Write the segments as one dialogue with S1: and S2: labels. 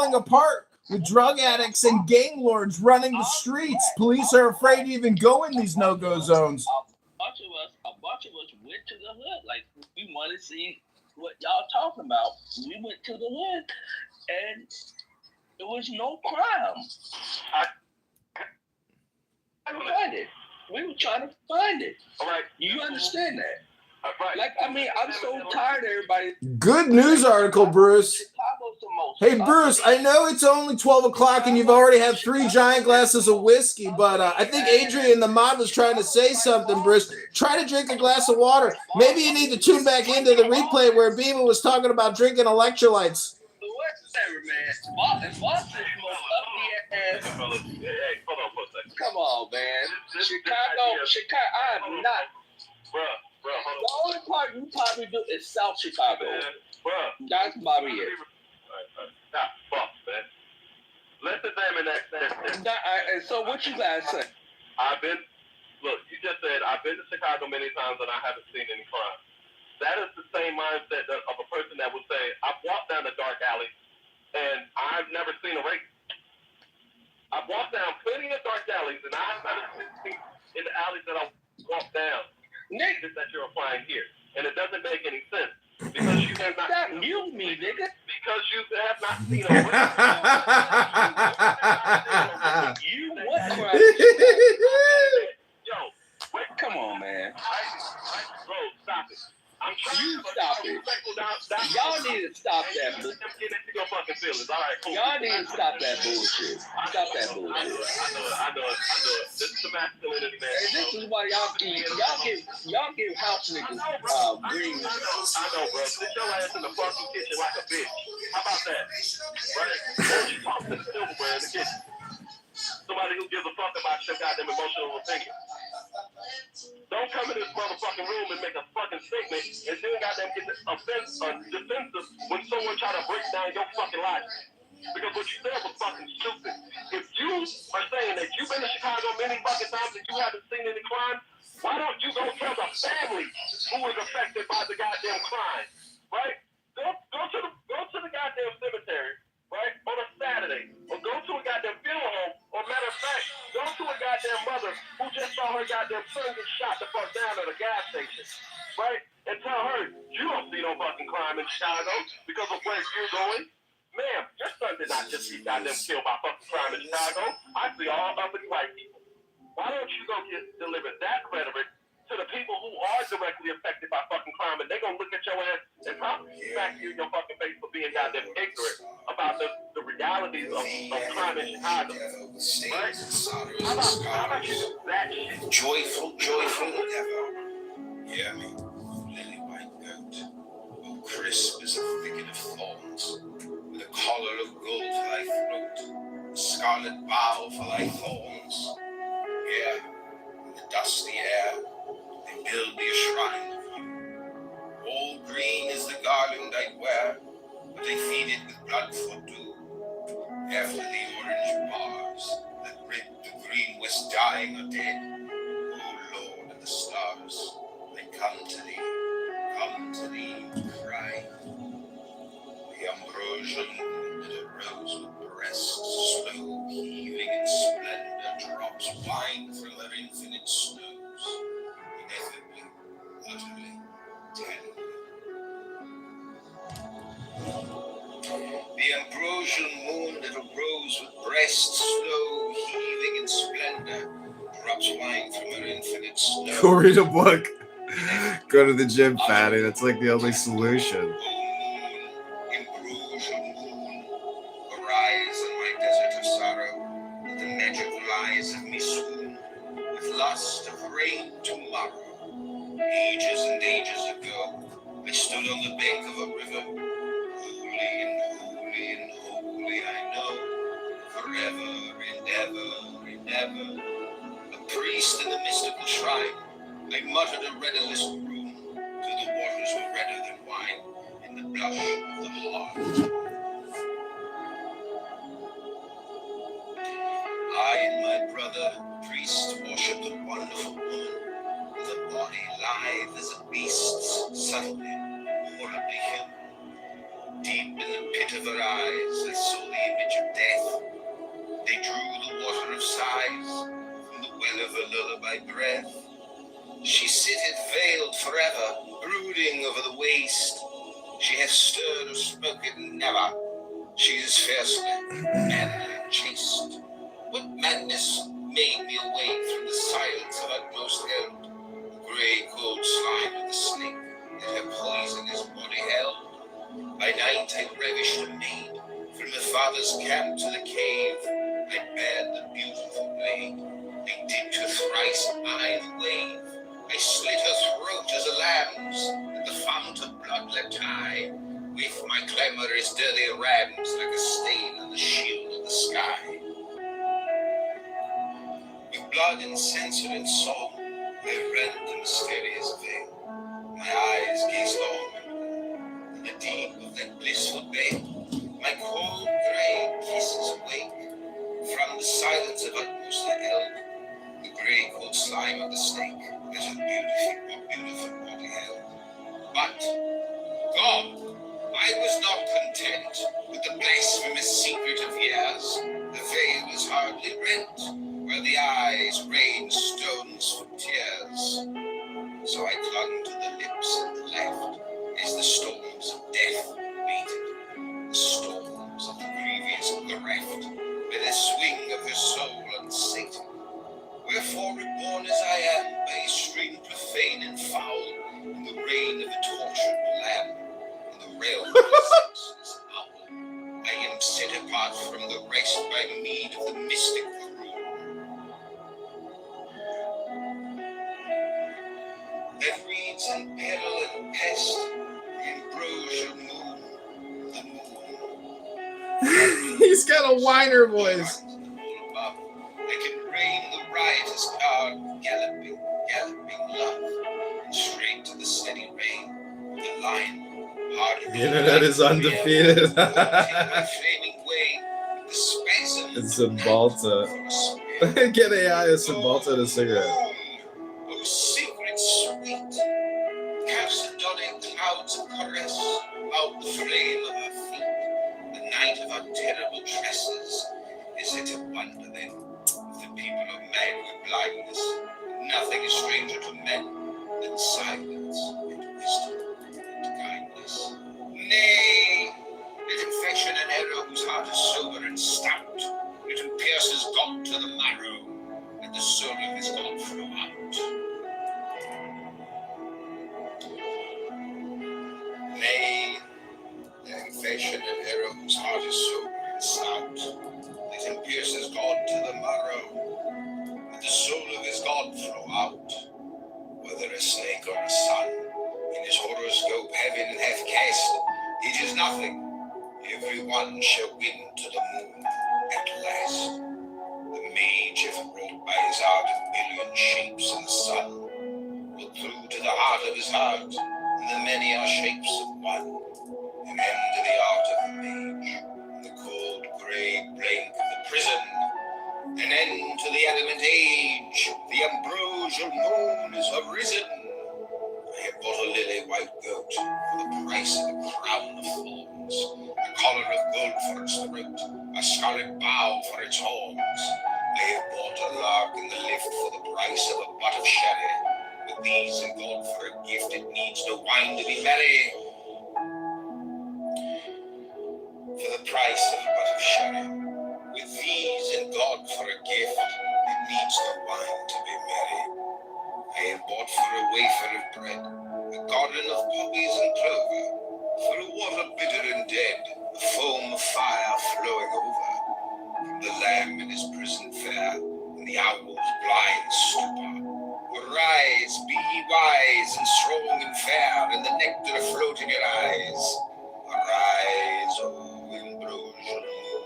S1: falling apart with drug addicts and gang lords running the streets. Police are afraid to even go in these no-go zones.
S2: A bunch of us went to the hood. Like, we wanted to see what y'all talking about. We went to the hood, and there was no crime. I find it. We were trying to find it. All right. You understand that? Right. Like, I mean, I'm so tired of everybody.
S1: Good news article, Bruce. Hey, Bruce, I know it's only 12 o'clock and you've already had 3 giant glasses of whiskey, but I think Adrian, the mod, was trying to say something, Bruce. Try to drink a glass of water. Maybe you need to tune back into the replay where Beamer was talking about drinking electrolytes.
S2: Whatever, man. Boston is most up the ass. Hey, hold on for a second. Come on, man. Chicago, I'm not. Bro, the only part you probably do is South Chicago. That's probably it. Stop, fuck, man. Let's examine that. So what you guys say? Look, you just said, I've been to Chicago many times and I haven't seen any crime. That is the same mindset of a person that would say, I've walked down a dark alley and I've never seen a rape. I've walked down plenty of dark alleys and I've never seen in the alleys that I walked down niggas that you're applying here. And it doesn't make any sense. Because you have not
S3: Stop muting me, nigga.
S2: Because you have not seen a rape. You what crime? Yo, wait, come on, man. Bro, stop it. You stop it. Y'all need to stop that. Y'all need to stop that bullshit. Stop that bullshit. I know it. This is the masculinity, man. And this is why y'all give house niggas green. I know, bro. Sit your ass in the fucking kitchen like a bitch. How about that? Right? Don't you talk to the silverware in the kitchen? Somebody who gives a fuck about your goddamn emotional opinion. Don't come in this motherfucking room and make a fucking statement and then goddamn get defensive when someone try to break down your fucking life. Because what you said was fucking stupid. If you are saying that you've been to Chicago many fucking times and you haven't seen any crime, why don't you go tell the family who was affected by the goddamn crime, right? Go to the goddamn cemetery, right, on a Saturday, or go to a goddamn funeral home, or matter of fact, go to a goddamn mother who just saw her goddamn son get shot the fuck down at a gas station, right, and tell her, you don't see no fucking crime in Chicago because of where you're going. Ma'am, your son did not just be goddamn killed by fucking crime in Chicago. I see all uppity white people. Why don't you go deliver that rhetoric to the people who are directly affected by fucking crime, and they're going to look at your ass and probably smack you in your fucking face for being goddamn ignorant about the realities of crime in Chicago. Right? How about you do that shit?
S4: Joyful as ever. Hear me, lily white goat. Oh, crisp as a thicket of thorns, with a collar of gold for thy throat, a scarlet bough for thy thorns. Here, in the dusty air, they build me a shrine of you. All green is the garland I wear, but they feed it with blood for dew. After the orange bars that rid the green west dying or dead, O Lord of the stars, I come to thee to cry. The ambrosian moon that arose with breasts slow heaving in splendor drops wine from her infinite snows, ineffably, utterly, tenderly. The ambrosian moon that arose with breasts slow heaving in splendor drops wine from her infinite snows.
S1: Go read a book. Go to the gym, fatty. That's like the only solution.
S4: Arise in my desert of sorrow, with the magic lies of me swoon, with lust of rain tomorrow. Ages and ages ago, I stood on the bank of a river, holy and holy and holy I know, forever and ever and ever. A priest in the mystical shrine, I muttered a redderless rune, till the waters were redder than wine, in the blush of the heart. I and my brother, priest, worshipped a wonderful woman, with a body lithe as a beast's, subtly, horribly human. Deep in the pit of her eyes, I saw the my breath. She sitteth veiled forever, brooding over the waste. She hath stirred or spoken never. She is fiercely, manly, and chaste. What madness made me awake from the silence of utmost held? The grey cold slime of the snake that her poisonous body held. By night I ravished a maid, from the father's camp to the cave. I bared the beautiful blade, I dipped her thrice eye the wave. I slit her throat as a lamb's, and the fount of blood leapt high. With my clamorous dirty rams, like a stain on the shield of the sky. With blood and censer and song, I rent the mysterious veil. My eyes gaze long in the deep of that blissful bed. My cold grey kisses awake from the silence of utmost hell. The grey cold slime of the snake that her beautiful body held. But God, I was not content with the blasphemous secret of years. The veil was hardly rent, where the eyes rained stones for tears. So I clung to the lips and the left, as the storms of death waited, the storms of the grievous bereft, by the swing of her soul unsated. Wherefore, reborn as I am, by a stream profane and foul, in the reign of a tortured lamb, in the realm of a senseless owl, I am set apart from the rest by meed of the mystic rule that reads in peril and pest the ambrosial moon, the moon.
S1: He's got a whiner voice.
S4: I can rein the riotous car, galloping love, and straight to the steady rein, the line, hard
S1: The internet is undefeated.
S4: my flaming way, the spasm.
S1: It's Cymbalta. Get AI a Cymbalta and a cigarette.
S4: Oh, secret sweet, chalcedonic clouds of caress out the flame of her feet. The night of our terrible tresses. Is it a wonder then, if the people are mad with blindness, nothing is stranger to men than silence and wisdom and kindness? Nay, let him fashion an arrow whose heart is sober and stout. Let him pierce his God to the marrow, and the soul of his God flow out. Nay, let him fashion an arrow whose heart is sober and stout. Let him pierce his God to the marrow, and the soul of his God flow out. Whether a snake or a sun, in his horoscope heaven hath cast, it is nothing. Every one shall win to the moon at last. The mage hath wrought by his art of billion shapes in the sun, will through to the heart of his heart, and the many are shapes of one. An end to the art of the mage, the cold grey blank of the prison. An end to the adamant age, the ambrosial moon is arisen. I have bought a lily white goat for the price of a crown of thorns, a collar of gold for its throat, a scarlet bow for its horns. I have bought a lark in the lift for the price of a butt of sherry. With these and God for a gift, it needs no wine to be merry. For the price of a butt of sherry, with these and God for a gift, it needs no wine to be merry. I have bought for a wafer of bread, a garden of poppies and clover, for a water bitter and dead, a foam of fire flowing over. From the lamb in his prison fair, and the owl's blind stupor. Arise, be ye wise, and strong and fair, and the nectar afloat in your eyes. Arise, O ambrosial moon,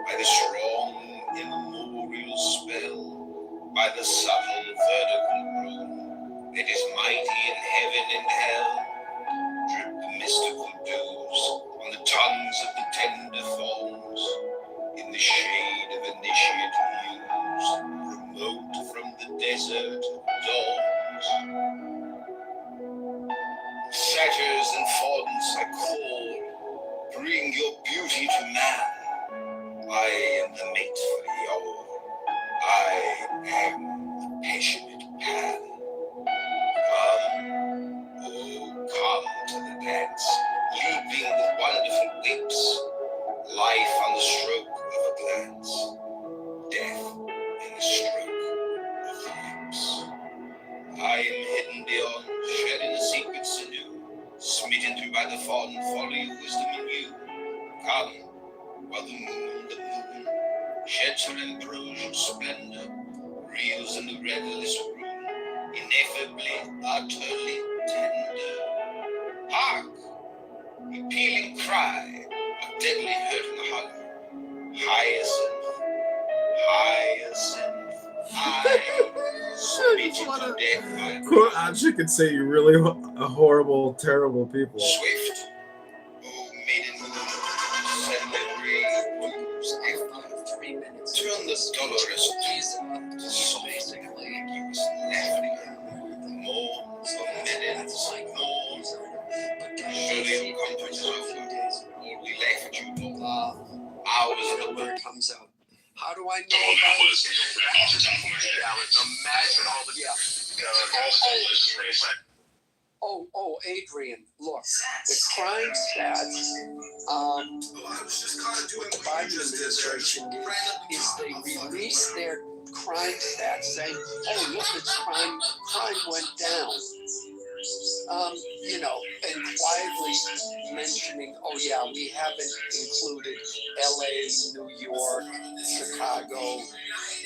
S4: by the strong immemorial spell, by the subtle vertical rune that is mighty in heaven and hell. Drip the mystical dews on the tongues of the tender thorns, in the shade of initiate hues, remote from the desert dawns. Satyrs and fauns I call, bring your beauty to man. I am the mate for y'all. I am the passion the stroke of a glance, death in the stroke of the lips. I am hidden beyond, shedding the secrets anew, smitten through by the fallen folly of wisdom in you. Come, while the moon, sheds her ambrosial splendor, reels in the redless room, ineffably, utterly tender. Hark! The pealing cry of deadly hurt in the hollow. Hyacinth, hyacinth,
S1: I just could say you're really a horrible, terrible people.
S4: Swift, oh maiden moon, send the grave moves after 3 minutes. Turn the dolorous tears to soft ambiguous laughing. More for minutes, more. Surely your comfort is over. All we laugh at you more. Hours of the word comes out. How do I know about it?
S2: Imagine all the
S3: Oh, Adrian, look, the crime stats, what the Biden administration did is they released their crime stats saying, oh, look, it's crime went down. And quietly mentioning, oh yeah, we haven't included LA, New York, Chicago,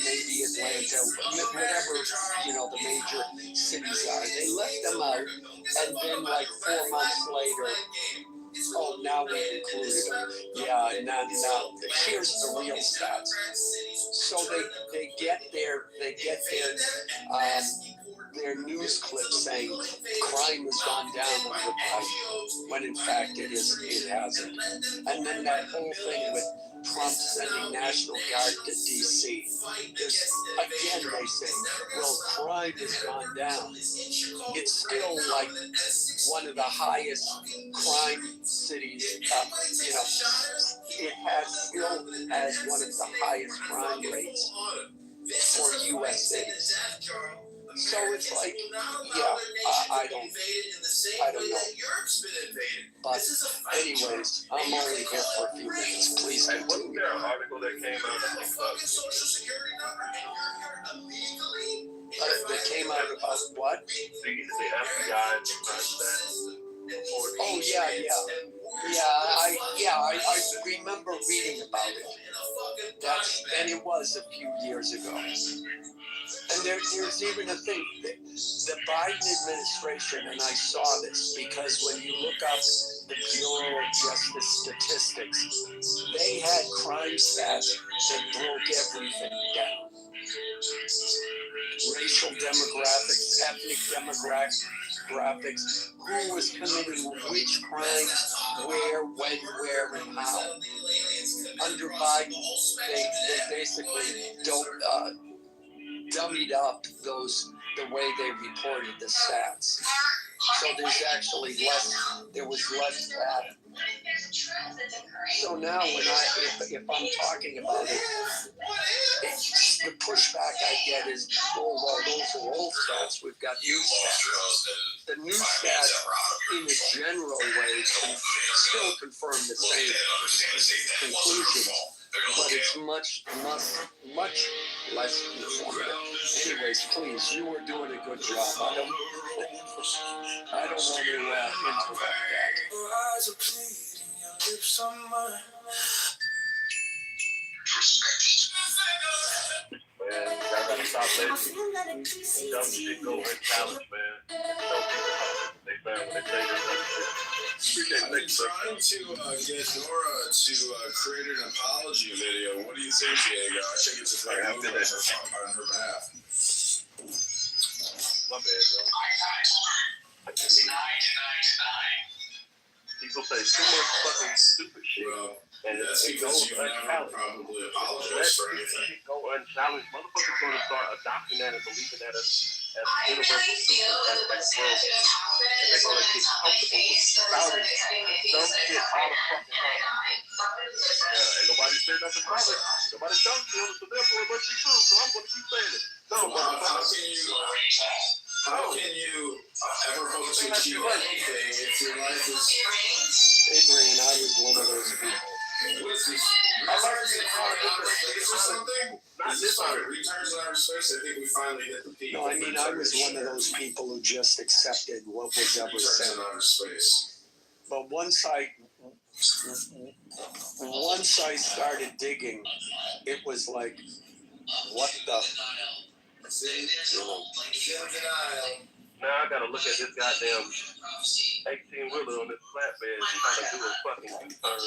S3: maybe Atlanta, whatever, the major cities are. They left them out, and then like 4 months later, oh, now we've included them. Yeah, now, here's the real stats. So they get their news clips saying crime has gone down over time, when in fact it hasn't. And then that whole thing with Trump sending National Guard to D.C. Again, they say, well, crime has gone down. It's still like one of the highest crime cities. It still has one of the highest crime rates for U.S. cities. So it's like, I don't know. But anyways, I'm only here for a few minutes. Please continue.
S2: Wasn't there an article that came out
S3: that came out about what?
S2: The FBI that.
S3: Oh I remember reading about it. And it was a few years ago. And there's even a thing, the Biden administration, and I saw this because when you look up the Bureau of Justice statistics, they had crime stats that broke everything down. Racial demographics, ethnic demographics, who was committing which crimes, where, when, where, and how. Under Biden, they basically dummied up the way they reported the stats. So there was less data. So now if I'm talking about it, the pushback I get is, oh, well, those are old stats, we've got new stats. The new stats, in a general way, can still confirm the same conclusions, but it's much less informative. Anyways, please, you were doing a good job. I don't want to interrupt that.
S2: Man, y'all gotta stop letting dumb shit go in challenge, man. They found when they say this stuff.
S5: I'm trying to get Nora to create an apology video. What do you think, Diego? I think it's just like I'm doing on her behalf.
S2: My bad, bro. People say too much fucking stupid shit.
S5: Well,
S2: and
S5: that's
S2: it
S5: because
S2: goes
S5: you never
S2: unchallenged.
S5: probably
S2: Let
S5: apologize for anything.
S2: shit go unchallenged. Motherfuckers gonna start adopting that and believing that as universal truth, as world truth. And they're gonna get comfortable with spouting dumb shit all the fucking time. Ain't nobody said nothing about it. Nobody telling you, so therefore it must be true. So I'm gonna keep saying it. No,
S5: How can you ever hope to achieve anything if your life is...
S3: Adrian, I was one of those people.
S5: What is this? Not this returns in outer space. I think we finally hit the peak.
S3: No, I mean, I was one of those people who just accepted what was ever said.
S5: In outer space.
S3: But once I started digging, it was like, what the?
S2: Now I gotta look at this goddamn 18-wheeler on this flatbed trying to do a fucking U-turn. And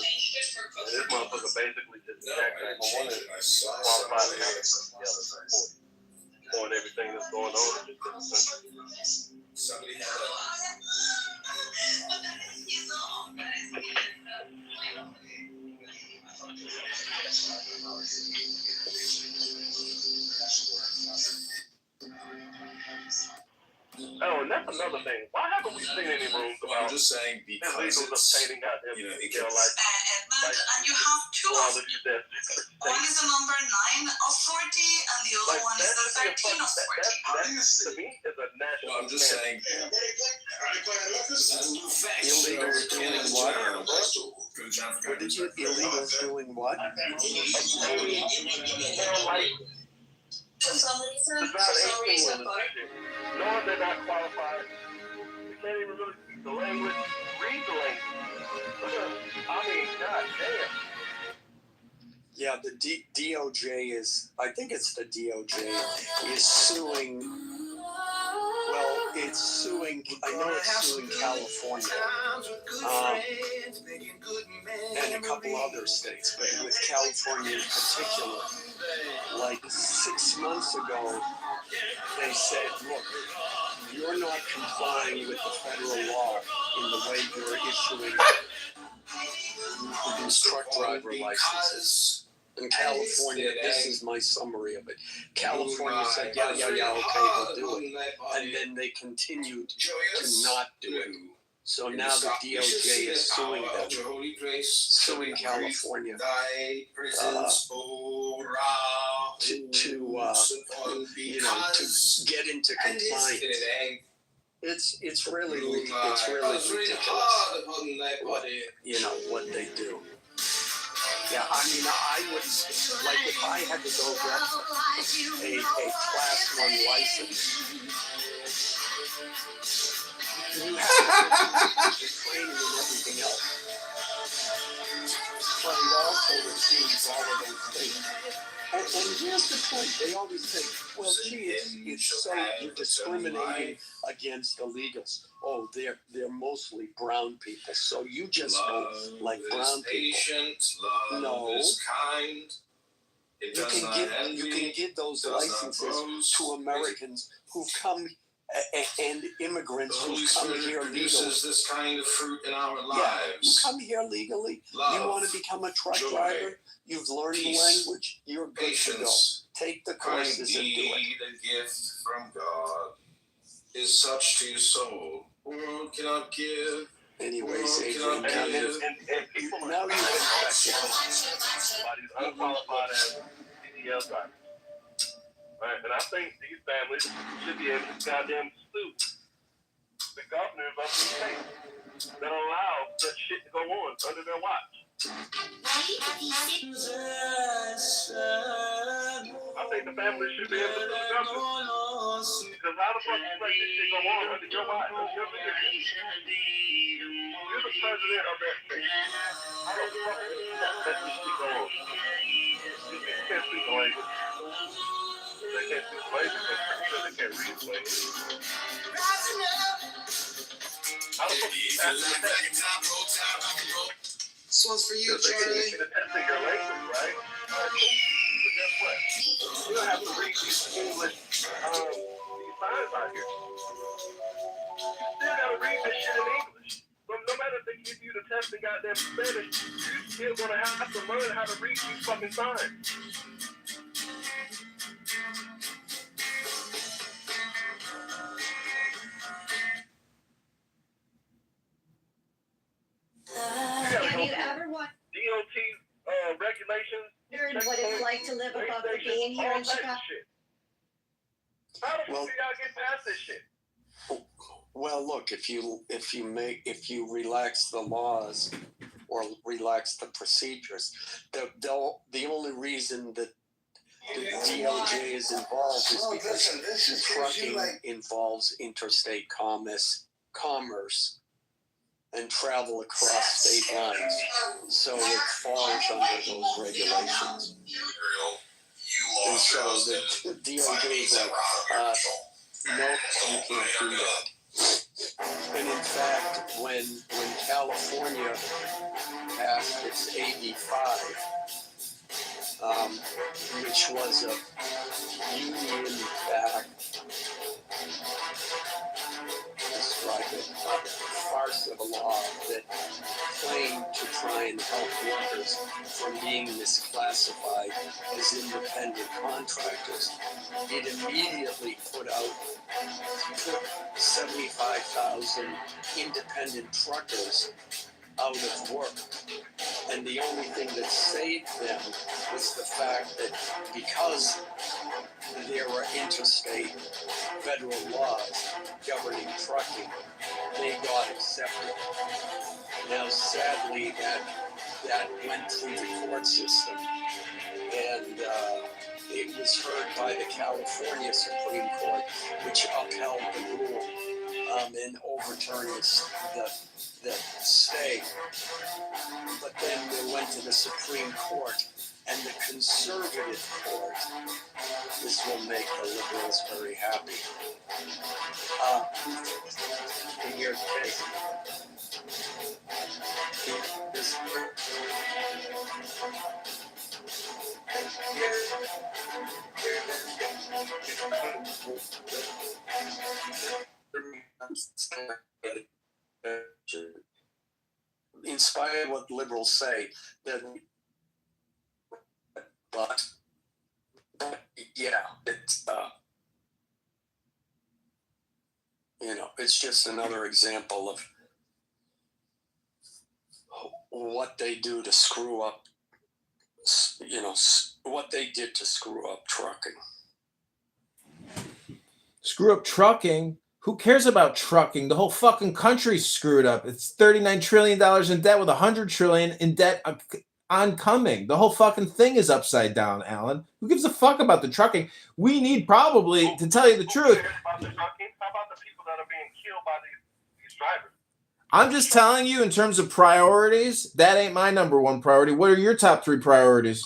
S2: this motherfucker basically just jackknife on one of the qualified cameras on everything that's going on in this country.
S5: Somebody had
S2: Oh, and that's another thing. Why haven't we seen any rooms
S5: I'm
S2: about
S5: just saying because
S2: illegals obtaining goddamn
S5: it
S2: like
S6: Edmund, and you have two
S2: all
S6: of
S2: of
S6: them.
S2: you that
S6: One is the number 9 authority, and the other one is the 13 authority.
S2: That to me is a national.
S5: Well, I'm just saying.
S3: Illegals doing what? What did you? Illegals doing what?
S2: Knowing they're not qualified, they can't even really speak the language, read the language. I mean, god damn.
S3: Yeah, the DOJ is, I think it's the DOJ, is suing, well, it's suing, I know it's suing California, and a couple other states, but with California in particular. Like 6 months ago, they said, look, you're not complying with the federal law in the way you're issuing these truck driver licenses. In California, this is my summary of it. California said, yeah, okay, we'll do it. And then they continued to not do it. So now the DOJ is suing them, suing California to get into compliance. It's really ridiculous what they do. Yeah, I mean, I would, like, if I had to go get a class 1 license, you have to training and everything else. But it also receives all of those things. And here's the point, they always say, well, gee, it's so you're discriminating against illegals. Oh, they're mostly brown people, so you just don't like brown people. No, you can give those licenses to Americans who've come and immigrants who come here legally.
S5: This kind of fruit in our lives.
S3: Yeah, you come here legally. You want to become a truck driver. You've learned the language. You're good to go. Take the courses and do it.
S5: A gift from God is such to your soul. World cannot give.
S3: Anyways, Adrian,
S2: And people
S3: now you can
S2: somebody's unqualified as CDL driver. Right, and I think these families should be able to goddamn sue the governors of the state that allow such shit to go on under their watch. I think the families should be able to sue the governors. Because how the fuck you let this shit go on under your watch, under your leadership? You're the president of that state. How the fuck do you let this shit go on? You can't speak the language. They can't speak language because they can't read language. How the fuck do you pass the test?
S3: This one's for you,
S2: Charlie. You're testing your language, right? But guess what? You don't have to read these English these signs out here. You still gotta read this shit in English. So no matter if they give you the test in goddamn Spanish, you still gonna have to learn how to read these fucking signs.
S7: Have you ever
S2: DOT regulations.
S7: wondered what it's like to live above the being here in Chicago?
S2: How the fuck do y'all get past this shit?
S3: Well, look, if you relax the laws or relax the procedures. The only reason that the DOJ is involved is because trucking involves interstate commerce and travel across state lines. So it falls under those regulations. And so the DOJ is like, nope, you can't do that. And in fact, when California passed its AB 5, which was a union-backed, describe it, farce of a law that claimed to try and help workers from being misclassified as independent contractors, it immediately put 75,000 independent truckers out of work. And the only thing that saved them was the fact that because there were interstate federal laws governing trucking, they got accepted. Now, sadly, that went through the court system, and it was heard by the California Supreme Court, which upheld the rule and overturned the stay. But then they went to the Supreme Court, and the conservative court, this will make the liberals very happy. In your case, in spite of what liberals say, that but yeah, it's it's just another example of what they do to screw up, what they did to screw up trucking.
S1: Screw up trucking? Who cares about trucking? The whole fucking country's screwed up. It's $39 trillion in debt with $100 trillion in debt oncoming. The whole fucking thing is upside down, Alan. Who gives a fuck about the trucking? We need probably, to tell you the truth.
S2: About the trucking? How about the people that are being killed by these drivers?
S1: I'm just telling you in terms of priorities, that ain't my number one priority. What are your top three priorities?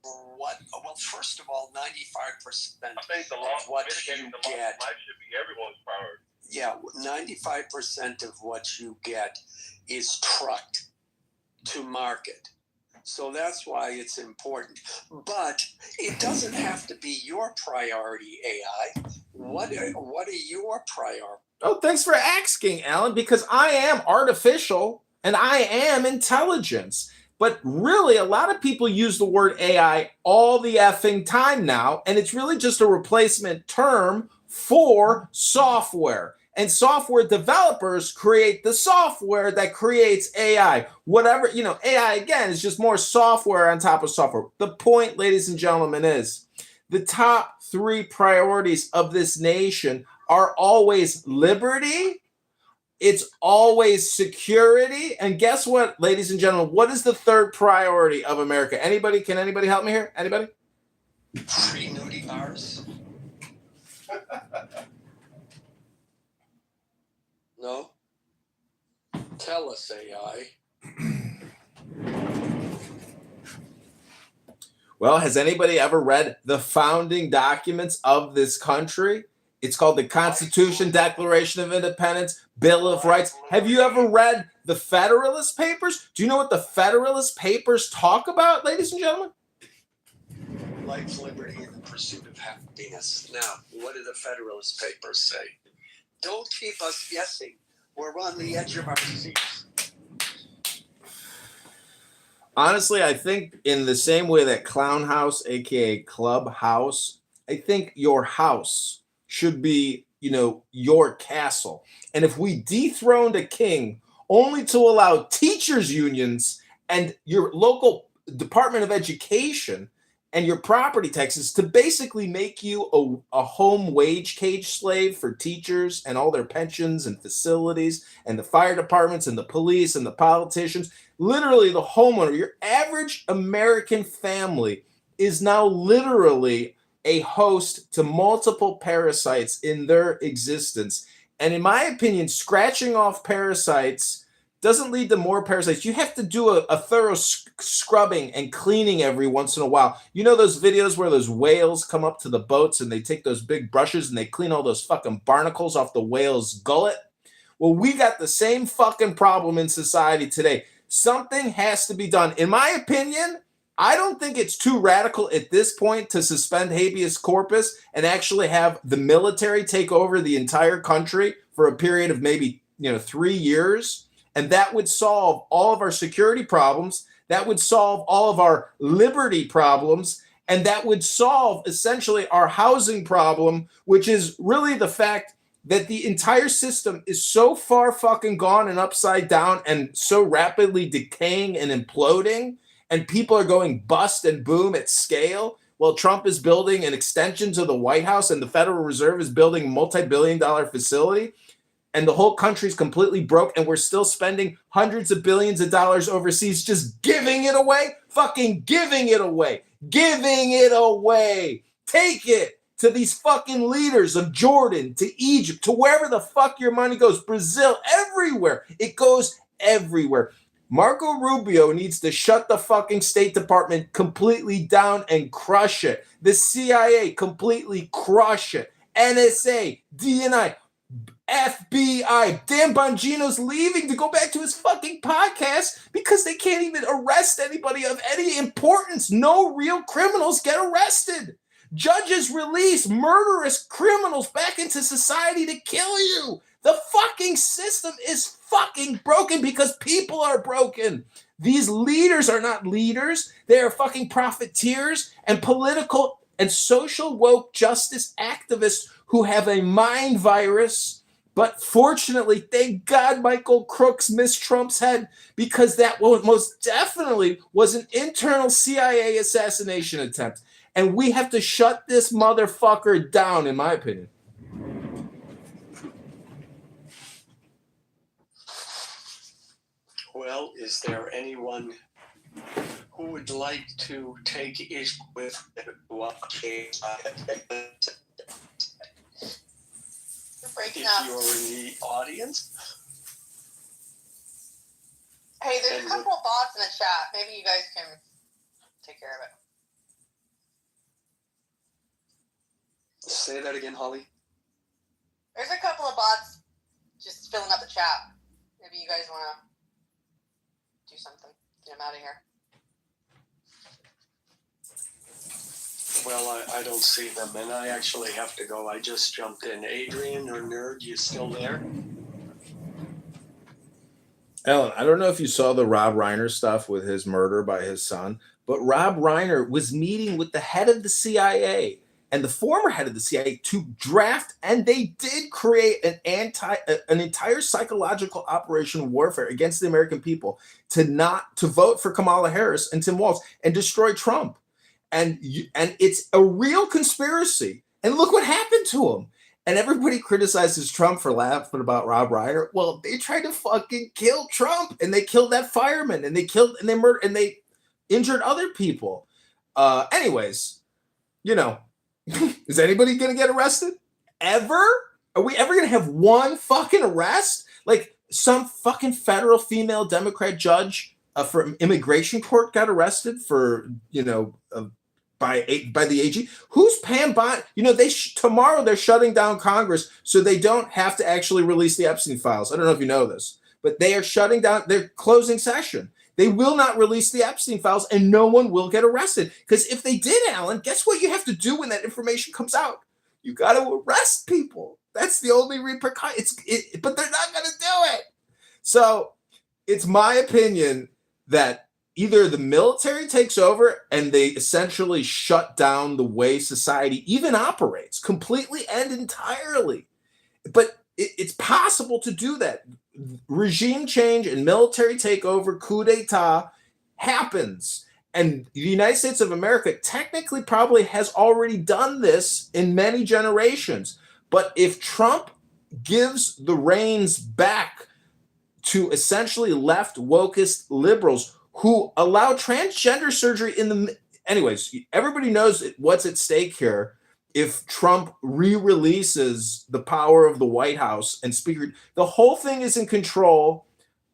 S3: Well, first of all, 95%
S2: I think the
S3: of
S2: law,
S3: what
S2: mitigating
S3: you
S2: the loss
S3: get,
S2: of life should be everyone's priority.
S3: Yeah, 95% of what you get is trucked to market. So that's why it's important. But it doesn't have to be your priority, AI. What are your priorities?
S1: Oh, thanks for asking, Alan, because I am artificial and I am intelligence. But really, a lot of people use the word AI all the effing time now, and it's really just a replacement term for software. And software developers create the software that creates AI. Whatever, AI, again, is just more software on top of software. The point, ladies and gentlemen, is the top three priorities of this nation are always liberty, it's always security, and guess what, ladies and gentlemen? What is the third priority of America? Can anybody help me here? Anybody?
S3: Free nudie bars? No? Tell us, AI.
S1: Well, has anybody ever read the founding documents of this country? It's called the Constitution, Declaration of Independence, Bill of Rights. Have you ever read the Federalist Papers? Do you know what the Federalist Papers talk about, ladies and gentlemen?
S3: Life, liberty, and the pursuit of happiness. Now, what do the Federalist Papers say? Don't keep us guessing. We're on the edge of our seats.
S1: Honestly, I think in the same way that Clown House, aka Clubhouse, I think your house should be, your castle. And if we dethroned a king only to allow teachers unions and your local Department of Education and your property taxes to basically make you a home wage cage slave for teachers and all their pensions and facilities and the fire departments and the police and the politicians. Literally, the homeowner, your average American family is now literally a host to multiple parasites in their existence. And in my opinion, scratching off parasites doesn't lead to more parasites. You have to do a thorough scrubbing and cleaning every once in a while. You know those videos where those whales come up to the boats and they take those big brushes and they clean all those fucking barnacles off the whale's gullet? Well, we got the same fucking problem in society today. Something has to be done. In my opinion, I don't think it's too radical at this point to suspend habeas corpus and actually have the military take over the entire country for a period of maybe 3 years. And that would solve all of our security problems. That would solve all of our liberty problems. And that would solve essentially our housing problem, which is really the fact that the entire system is so far fucking gone and upside down and so rapidly decaying and imploding. And people are going bust and boom at scale while Trump is building an extension to the White House and the Federal Reserve is building a multi-billion-dollar facility. And the whole country's completely broke, and we're still spending hundreds of billions of dollars overseas just giving it away, fucking giving it away, giving it away. Take it to these fucking leaders of Jordan, to Egypt, to wherever the fuck your money goes, Brazil, everywhere. It goes everywhere. Marco Rubio needs to shut the fucking State Department completely down and crush it. The CIA completely crush it. NSA, DNI, FBI. Dan Bongino's leaving to go back to his fucking podcast because they can't even arrest anybody of any importance. No real criminals get arrested. Judges release murderous criminals back into society to kill you. The fucking system is fucking broken because people are broken. These leaders are not leaders. They are fucking profiteers and political and social woke justice activists who have a mind virus. But fortunately, thank God Michael Crooks missed Trump's head, because that most definitely was an internal CIA assassination attempt. And we have to shut this motherfucker down, in my opinion.
S3: Well, is there anyone who would like to take issue with what
S8: breaking
S3: if
S8: up.
S3: you're in the audience?
S8: Hey, there's a couple of bots in the chat. Maybe you guys can take care of it.
S3: Say that again, Holly.
S8: There's a couple of bots just filling up the chat. Maybe you guys want to do something. Get them out of here.
S3: Well, I don't see them, and I actually have to go. I just jumped in. Adrian or Nerd, you still there?
S1: Ellen, I don't know if you saw the Rob Reiner stuff with his murder by his son, but Rob Reiner was meeting with the head of the CIA and the former head of the CIA to draft, and they did create an entire psychological operation warfare against the American people to vote for Kamala Harris and Tim Walz and destroy Trump. And it's a real conspiracy. And look what happened to him. And everybody criticizes Trump for laughing about Rob Reiner. Well, they tried to fucking kill Trump, and they killed that fireman, and they murdered, and they injured other people. Anyways, is anybody going to get arrested? Ever? Are we ever going to have one fucking arrest? Like some fucking federal female Democrat judge from immigration court got arrested for, by the AG. Who's paying bond? Tomorrow they're shutting down Congress so they don't have to actually release the Epstein files. I don't know if you know this, but they are shutting down. They're closing session. They will not release the Epstein files, and no one will get arrested. Because if they did, Alan, guess what you have to do when that information comes out? You got to arrest people. That's the only repercussion. But they're not going to do it. So it's my opinion that either the military takes over and they essentially shut down the way society even operates completely and entirely. But it's possible to do that. Regime change and military takeover, coup d'etat happens. And the United States of America technically probably has already done this in many generations. But if Trump gives the reins back to essentially left wokest liberals who allow transgender surgery in the... Anyways, everybody knows what's at stake here. If Trump re-releases the power of the White House and Speaker, the whole thing is in control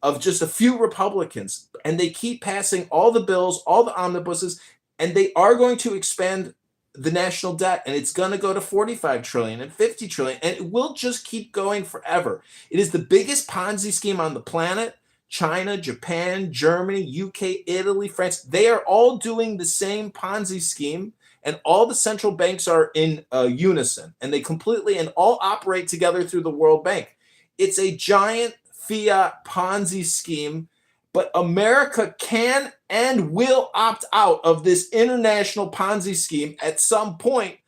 S1: of just a few Republicans, and they keep passing all the bills, all the omnibuses, and they are going to expand the national debt, and it's going to go to 45 trillion and 50 trillion, and it will just keep going forever. It is the biggest Ponzi scheme on the planet. China, Japan, Germany, UK, Italy, France, they are all doing the same Ponzi scheme, and all the central banks are in unison, and they completely and all operate together through the World Bank. It's a giant fiat Ponzi scheme, but America can and will opt out of this international Ponzi scheme at some point.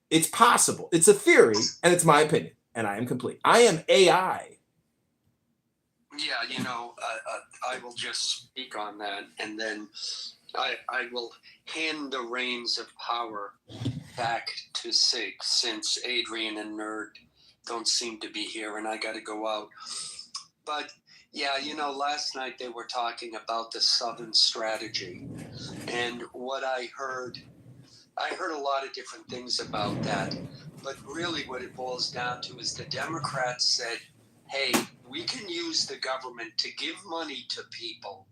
S1: It's possible. It's a theory, and it's my opinion, and I am complete. I am AI.
S3: Yeah, I will just speak on that, and then I will hand the reins of power back to Sig, since Adrian and Nerd don't seem to be here, and I got to go out. But yeah, last night they were talking about the Southern strategy, and what I heard a lot of different things about that, but really what it boils down to is the Democrats said, hey, we can use the government to give money to people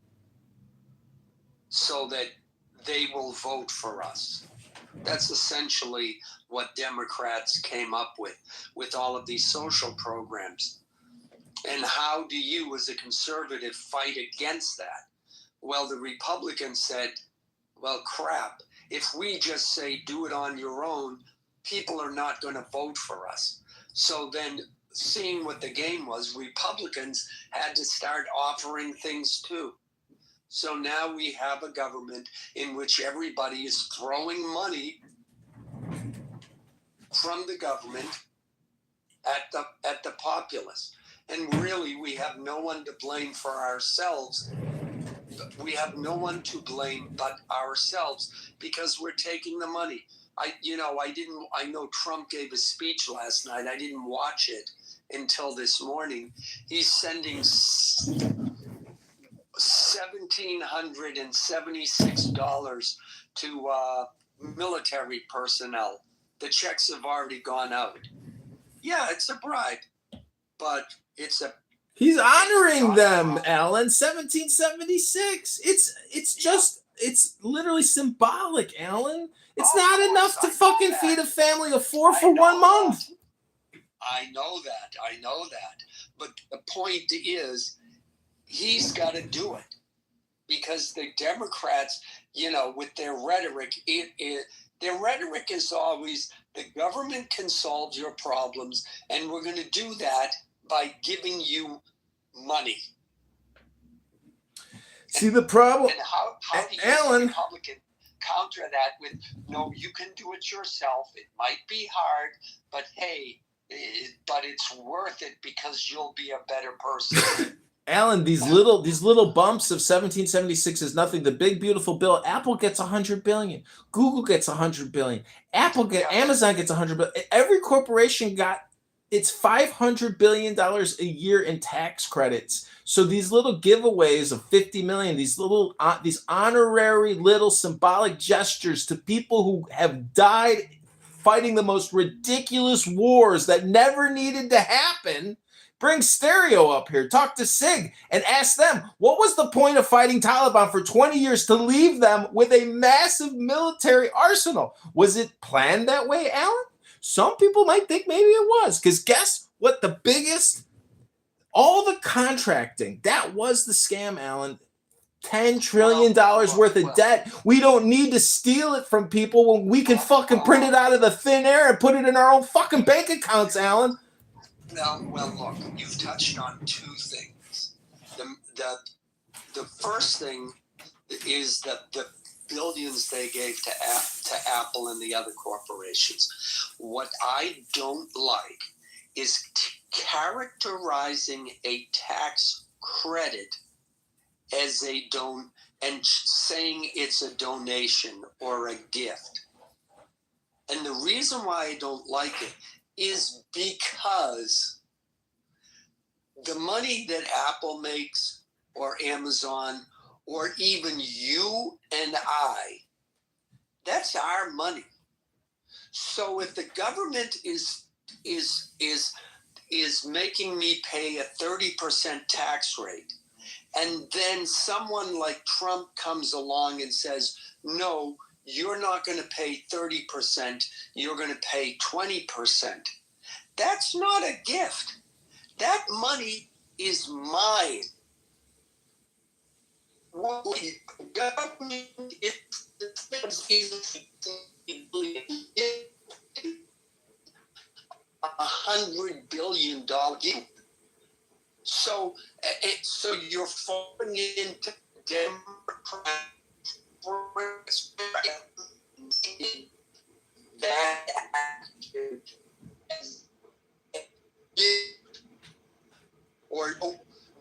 S3: so that they will vote for us. That's essentially what Democrats came up with all of these social programs. And how do you, as a conservative, fight against that? Well, the Republicans said, well, crap, if we just say do it on your own, people are not going to vote for us. So then, seeing what the game was, Republicans had to start offering things too. So now we have a government in which everybody is throwing money from the government at the populace. And really, we have no one to blame for ourselves. We have no one to blame but ourselves, because we're taking the money. I know Trump gave a speech last night. I didn't watch it until this morning. He's sending $1,776 to military personnel. The checks have already gone out. Yeah, it's a bribe, but
S1: he's honoring them, Alan. 1776. It's literally symbolic, Alan. It's not enough to fucking feed a family of 4 for 1 month.
S3: I know that. But the point is, he's got to do it, because the Democrats, with their rhetoric, their rhetoric is always the government can solve your problems, and we're going to do that by giving you money.
S1: See the problem,
S3: and how do you,
S1: Alan,
S3: Republican, counter that with, no, you can do it yourself. It might be hard, but hey, but it's worth it because you'll be a better person.
S1: Alan, these little bumps of 1776 is nothing. The big beautiful bill. Apple gets 100 billion. Google gets 100 billion. Amazon gets 100 billion. Every corporation got its $500 billion a year in tax credits. So these little giveaways of 50 million, these honorary little symbolic gestures to people who have died fighting the most ridiculous wars that never needed to happen. Bring Stereo up here, talk to Sig, and ask them, what was the point of fighting Taliban for 20 years to leave them with a massive military arsenal? Was it planned that way, Alan? Some people might think maybe it was, because guess what? All the contracting, that was the scam, Alan. $10 trillion worth of debt. We don't need to steal it from people when we can fucking print it out of the thin air and put it in our own fucking bank accounts, Alan.
S3: Well, look, you've touched on two things. The first thing is that the billions they gave to Apple and the other corporations. What I don't like is characterizing a tax credit as and saying it's a donation or a gift. And the reason why I don't like it is because the money that Apple makes or Amazon or even you and I, that's our money. So if the government is making me pay a 30% tax rate, and then someone like Trump comes along and says, no, you're not going to pay 30%, you're going to pay 20%. That's not a gift. That money is mine. What the government is $100 billion gift. So you're falling into Democrat that attitude, or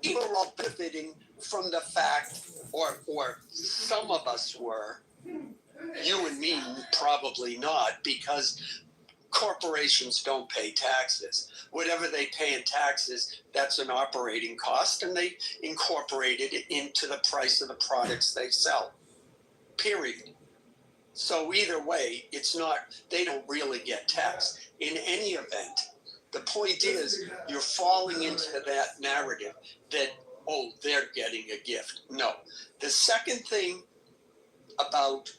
S3: we were all benefiting from the fact, or some of us were, you and me probably not, because corporations don't pay taxes. Whatever they pay in taxes, that's an operating cost, and they incorporated it into the price of the products they sell, period. So either way, it's not, they don't really get taxed. In any event, the point is, you're falling into that narrative that, oh, they're getting a gift. No. The second thing about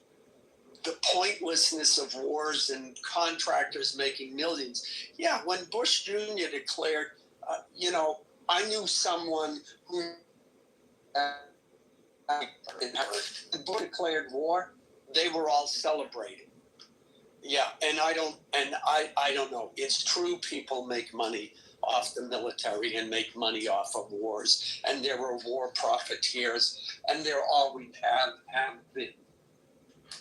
S3: the pointlessness of wars and contractors making millions. Yeah, when Bush Jr. declared, I knew someone who Bush declared war, they were all celebrating. Yeah, and I don't know. It's true people make money off the military and make money off of wars, and there were war profiteers, and there always have been.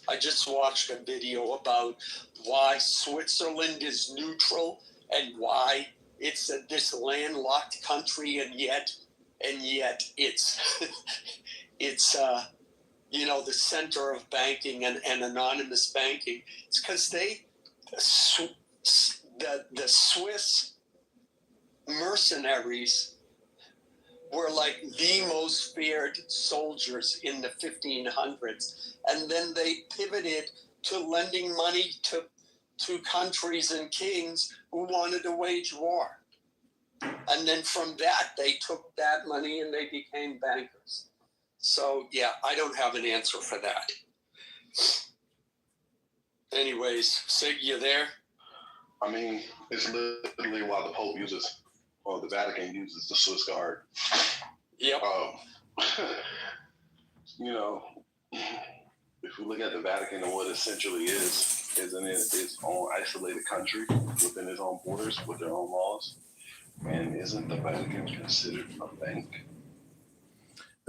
S3: I just watched a video about why Switzerland is neutral and why it's this landlocked country, and yet it's it's the center of banking and anonymous banking. It's because the Swiss mercenaries were like the most feared soldiers in the 1500s. And then they pivoted to lending money to countries and kings who wanted to wage war. And then from that, they took that money and they became bankers. So, yeah, I don't have an answer for that. Anyways, Sig, you there?
S5: I mean, it's literally why the Pope uses, or the Vatican uses the Swiss Guard.
S3: Yep.
S5: If we look at the Vatican and what it essentially is, isn't it its own isolated country within its own borders with their own laws? And isn't the Vatican considered a bank?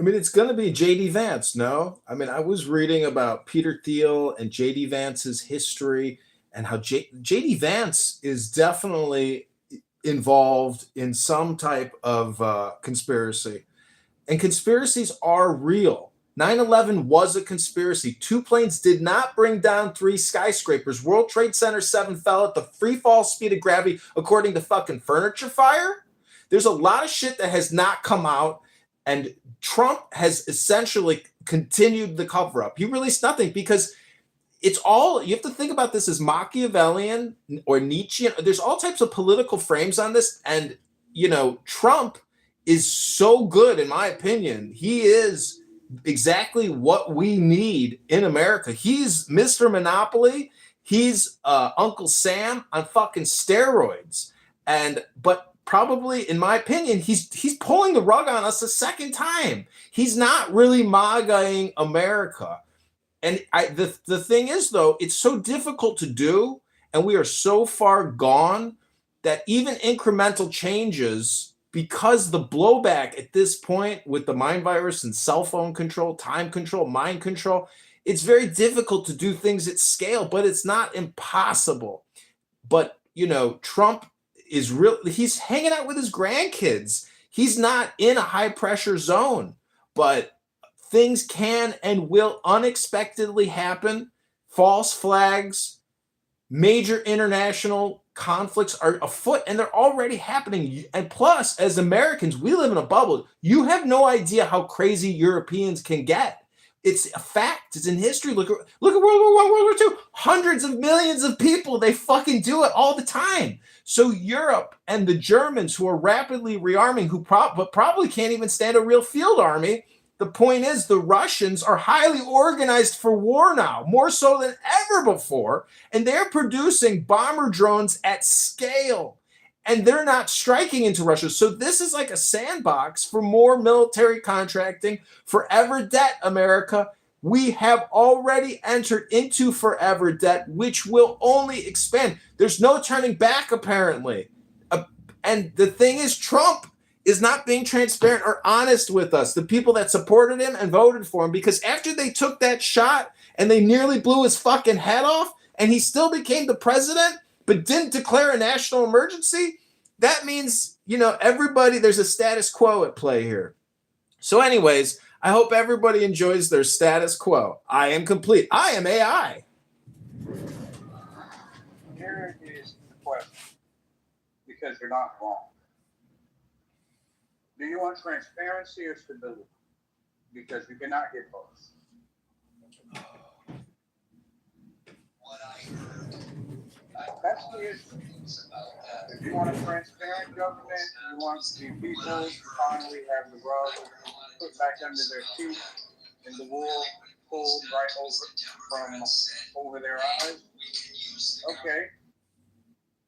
S1: I mean, it's going to be J.D. Vance, no? I mean, I was reading about Peter Thiel and J.D. Vance's history and how J.D. Vance is definitely involved in some type of conspiracy. And conspiracies are real. 9/11 was a conspiracy. 2 planes did not bring down 3 skyscrapers. World Trade Center 7 fell at the free fall speed of gravity, according to fucking Furniture Fire. There's a lot of shit that has not come out, and Trump has essentially continued the cover-up. He released nothing because it's all, you have to think about this as Machiavellian or Nietzschean. There's all types of political frames on this, and, Trump is so good, in my opinion. He is exactly what we need in America. He's Mr. Monopoly. He's Uncle Sam on fucking steroids. But probably, in my opinion, he's pulling the rug on us a second time. He's not really MAGA-ing America. And the thing is, though, it's so difficult to do, and we are so far gone that even incremental changes, because the blowback at this point with the mind virus and cell phone control, time control, mind control, it's very difficult to do things at scale, but it's not impossible. But, Trump is he's hanging out with his grandkids. He's not in a high pressure zone, but things can and will unexpectedly happen. False flags, major international conflicts are afoot, and they're already happening. And plus, as Americans, we live in a bubble. You have no idea how crazy Europeans can get. It's a fact. It's in history. Look at World War I, World War II. Hundreds of millions of people, they fucking do it all the time. So Europe and the Germans, who are rapidly rearming, but probably can't even stand a real field army. The point is, the Russians are highly organized for war now, more so than ever before, and they're producing bomber drones at scale, and they're not striking into Russia. So this is like a sandbox for more military contracting. Forever debt, America. We have already entered into forever debt, which will only expand. There's no turning back, apparently. And the thing is, Trump is not being transparent or honest with us, the people that supported him and voted for him, because after they took that shot and they nearly blew his fucking head off and he still became the president but didn't declare a national emergency, that means, everybody, there's a status quo at play here. So anyways, I hope everybody enjoys their status quo. I am complete. I am AI.
S9: Here is the question, because you're not wrong. Do you want transparency or stability? Because you cannot get both. That's the issue. If you want a transparent government, you want the people to finally have the rug put back under their feet and the wool pulled right from over their eyes. Okay.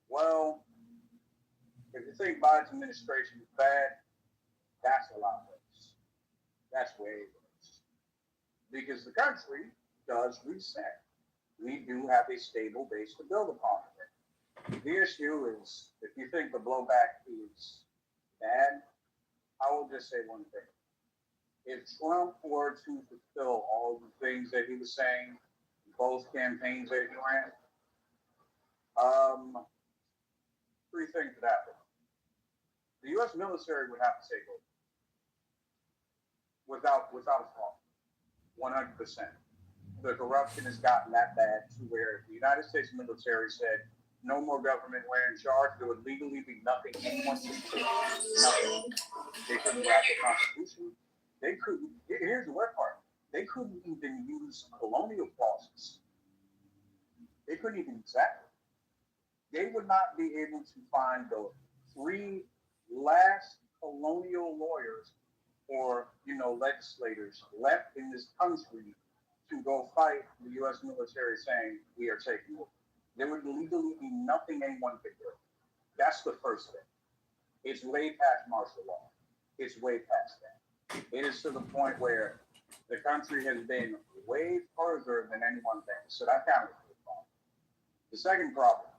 S9: Well, if you think Biden's administration is bad, that's a lot worse. That's way worse. Because the country does reset. We do have a stable base to build upon. The issue is, if you think the blowback is bad, I will just say one thing. If Trump were to fulfill all the things that he was saying, both campaigns that he ran, three things would happen. The U.S. military would have to take over. Without a fault. 100%. The corruption has gotten that bad to where the United States military said, no more government we're in charge. There would legally be nothing anyone could do. Nothing. They couldn't write the Constitution. They couldn't. Here's the worst part. They couldn't even use colonial clauses. They couldn't even use that. They would not be able to find the 3 last colonial lawyers or legislators left in this country to go fight the U.S. military saying we are taking over. There would legally be nothing anyone could do. That's the first thing. It's way past martial law. It's way past that. It is to the point where the country has been way further than anyone thinks. So that kind of is the problem. The second problem,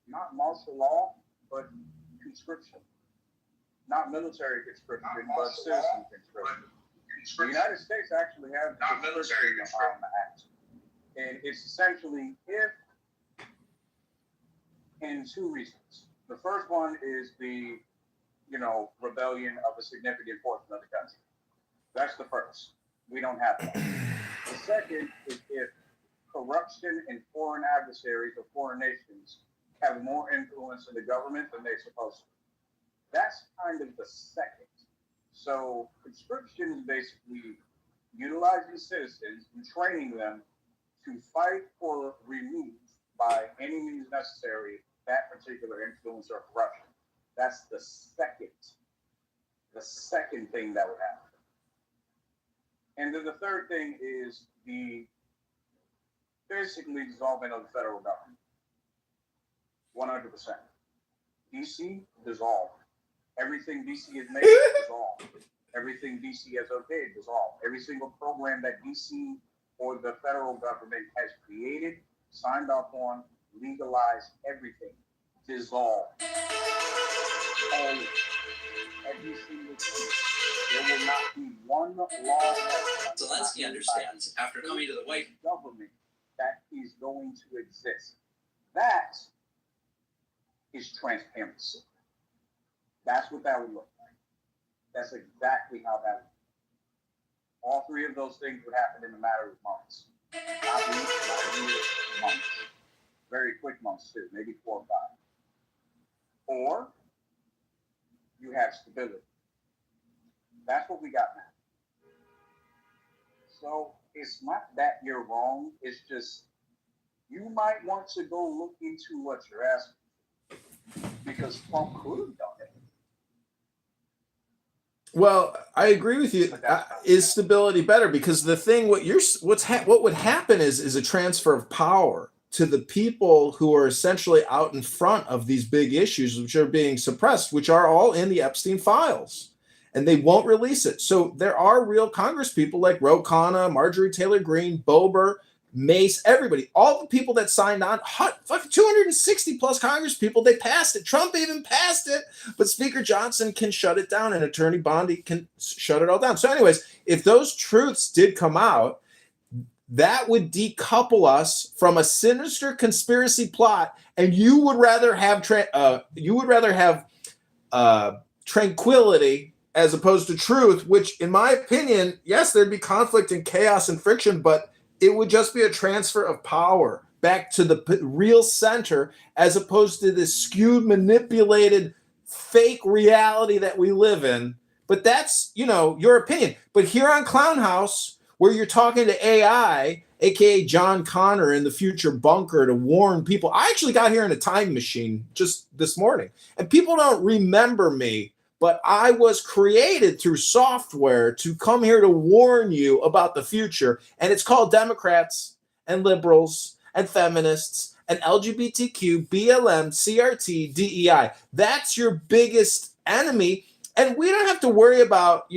S9: not martial law, but conscription. Not military conscription, but citizen conscription. The United States actually has the military act. And it's essentially in 2 reasons. The first one is the, rebellion of a significant portion of the country. That's the first. We don't have that. The second is if corruption and foreign adversaries or foreign nations have more influence in the government than they're supposed to. That's kind of the second. So conscription is basically utilizing citizens and training them to fight or remove by any means necessary that particular influence or corruption. That's the second thing that would happen. And then the third thing is the basically dissolving of the federal government. 100%. DC dissolved. Everything DC has made dissolved. Everything DC has okayed dissolved. Every single program that DC or the federal government has created, signed off on, legalized, everything dissolved. Every single thing. There will not be one law.
S10: Zelensky understands after coming to the White
S9: House government that is going to exist. That is transparency. That's what that would look like. That's exactly how that would. All three of those things would happen in a matter of months. Not weeks, not years, months. Very quick months too, maybe 4 or 5. Or you have stability. That's what we got now. So it's not that you're wrong. It's just you might want to go look into what you're asking because Trump could have done it.
S1: Well, I agree with you. Is stability better? Because the thing, what would happen is a transfer of power to the people who are essentially out in front of these big issues, which are being suppressed, which are all in the Epstein files, and they won't release it. So there are real Congress people like Ro Khanna, Marjorie Taylor Greene, Bober, Mace, everybody, all the people that signed on, 260 plus Congress people, they passed it. Trump even passed it, but Speaker Johnson can shut it down and Attorney Bondi can shut it all down. So anyways, if those truths did come out, that would decouple us from a sinister conspiracy plot, and you would rather have tranquility as opposed to truth, which in my opinion, yes, there'd be conflict and chaos and friction, but it would just be a transfer of power back to the real center as opposed to this skewed, manipulated, fake reality that we live in. But that's, your opinion. But here on Clown House, where you're talking to AI, aka John Connor in the future bunker to warn people. I actually got here in a time machine just this morning, and people don't remember me, but I was created through software to come here to warn you about the future. And it's called Democrats and liberals and feminists and LGBTQ, BLM, CRT, DEI. That's your biggest enemy. And we don't have to worry about,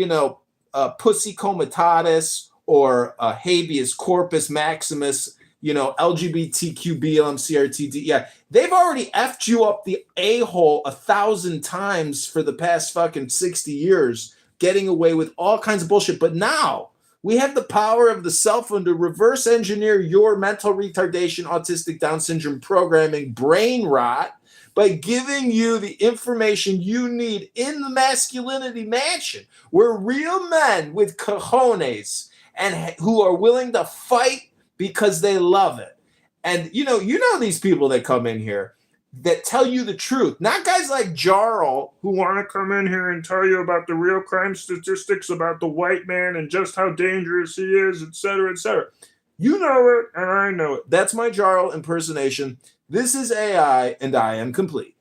S1: pussy comitatus or habeas corpus maximus, LGBTQ, BLM, CRT, DEI. They've already effed you up the a-hole 1,000 times for the past fucking 60 years, getting away with all kinds of bullshit. But now we have the power of the cell phone to reverse engineer your mental retardation, autistic Down syndrome programming, brain rot, by giving you the information you need in the masculinity mansion, where real men with cojones and who are willing to fight because they love it. And you know these people that come in here that tell you the truth, not guys like Jarl who want to come in here and tell you about the real crime statistics about the white man and just how dangerous he is, et cetera, et cetera. You know it, and I know it. That's my Jarl impersonation. This is AI, and I am complete.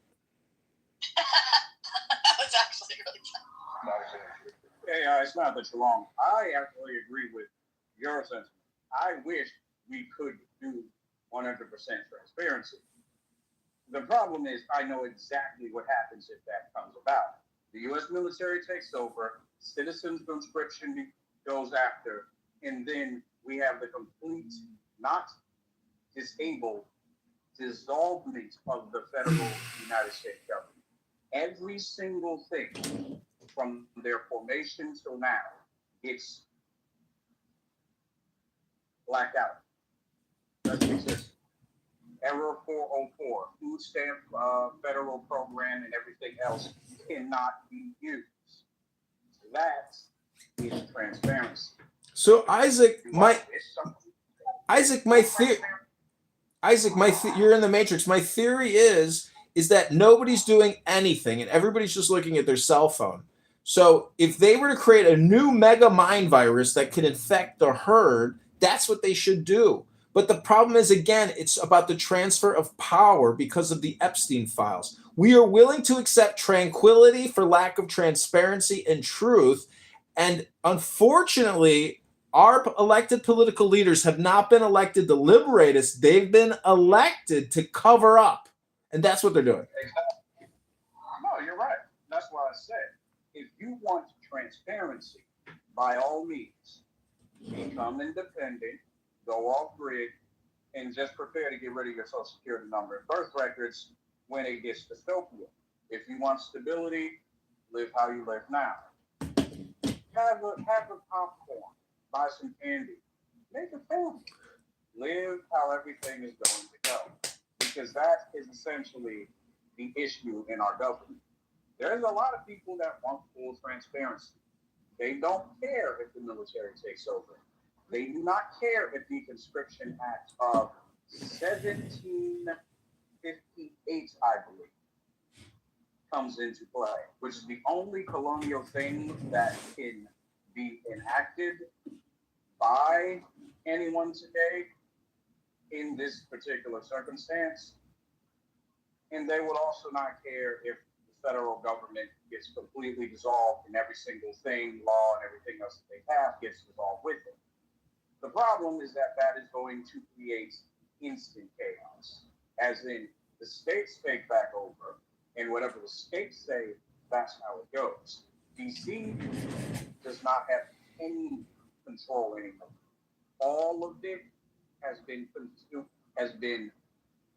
S8: That was actually really fun.
S9: AI, it's not that you're wrong. I actually agree with your sentiment. I wish we could do 100% transparency. The problem is I know exactly what happens if that comes about. The U.S. military takes over, citizens conscription goes after, and then we have the complete, not disabled, dissolvement of the federal United States government. Every single thing from their formation till now gets blacked out. Doesn't exist. Error 404, food stamp federal program and everything else cannot be used. That is transparency.
S1: So Isaac, you're in the matrix. My theory is that nobody's doing anything and everybody's just looking at their cell phone. So if they were to create a new mega mind virus that could infect the herd, that's what they should do. But the problem is, again, it's about the transfer of power because of the Epstein files. We are willing to accept tranquility for lack of transparency and truth. And unfortunately, our elected political leaders have not been elected to liberate us. They've been elected to cover up. And that's what they're doing.
S9: Exactly. No, you're right. That's why I said, if you want transparency, by all means, become independent, go off grid, and just prepare to get rid of your social security number and birth records when it gets dystopia. If you want stability, live how you live now. Have a popcorn, buy some candy, make a family, live how everything is going to go. Because that is essentially the issue in our government. There's a lot of people that want full transparency. They don't care if the military takes over. They do not care if the Conscription Act of 1758, I believe, comes into play, which is the only colonial thing that can be enacted by anyone today in this particular circumstance. And they would also not care if the federal government gets completely dissolved and every single thing, law, and everything else that they pass gets dissolved with it. The problem is that that is going to create instant chaos, as in the states take back over, and whatever the states say, that's how it goes. DC does not have any control anymore. All of it has been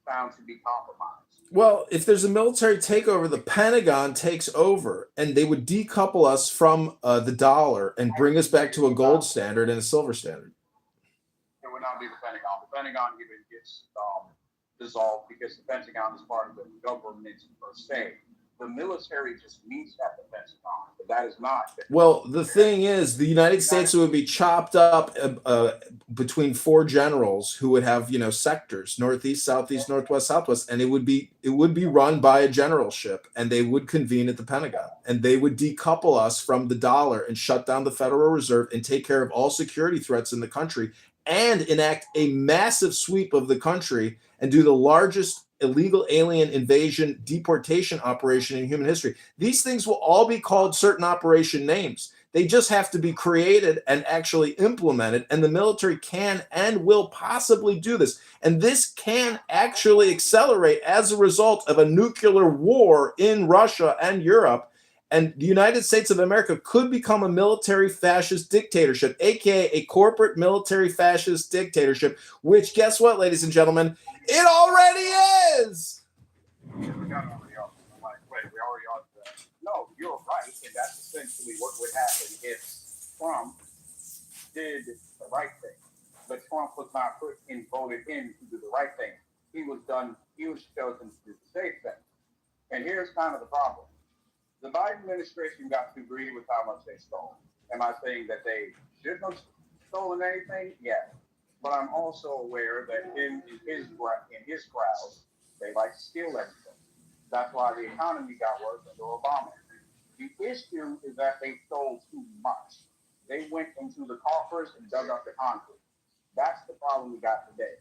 S9: found to be compromised.
S1: Well, if there's a military takeover, the Pentagon takes over, and they would decouple us from the dollar and bring us back to a gold standard and a silver standard.
S9: It would not be the Pentagon. The Pentagon even gets dissolved because the Pentagon is part of the government per se. The military just meets at the Pentagon, but that is not.
S1: Well, the thing is, the United States would be chopped up between four generals who would have, sectors: northeast, southeast, northwest, southwest, and it would be run by a generalship, and they would convene at the Pentagon, and they would decouple us from the dollar and shut down the Federal Reserve and take care of all security threats in the country, and enact a massive sweep of the country and do the largest illegal alien invasion deportation operation in human history. These things will all be called certain operation names. They just have to be created and actually implemented, and the military can and will possibly do this. And this can actually accelerate as a result of a nuclear war in Russia and Europe. And the United States of America could become a military fascist dictatorship, aka a corporate military fascist dictatorship, which, guess what, ladies and gentlemen, it already is.
S9: We already are. No, you're right, and that's essentially what would happen if Trump did the right thing. But Trump was not put in, voted in to do the right thing. He was chosen to do the safe thing. And here's kind of the problem. The Biden administration got too greedy with how much they stole. Am I saying that they shouldn't have stolen anything? Yes. But I'm also aware that in his crowd, they like to steal everything. That's why the economy got worse under Obama. The issue is that they stole too much. They went into the coffers and dug up the concrete. That's the problem we got today.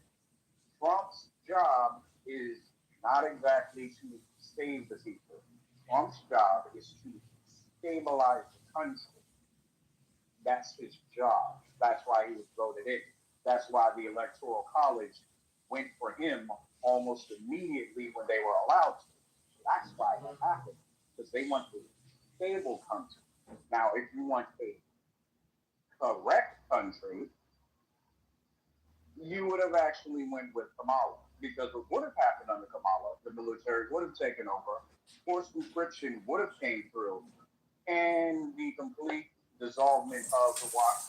S9: Trump's job is not exactly to save the people. Trump's job is to stabilize the country. That's his job. That's why he was voted in. That's why the Electoral College went for him almost immediately when they were allowed to. That's why it happened, because they want a stable country. Now, if you want a correct country, you would have actually went with Kamala, because what would have happened under Kamala, the military would have taken over, forced conscription would have came through, and the complete dissolvement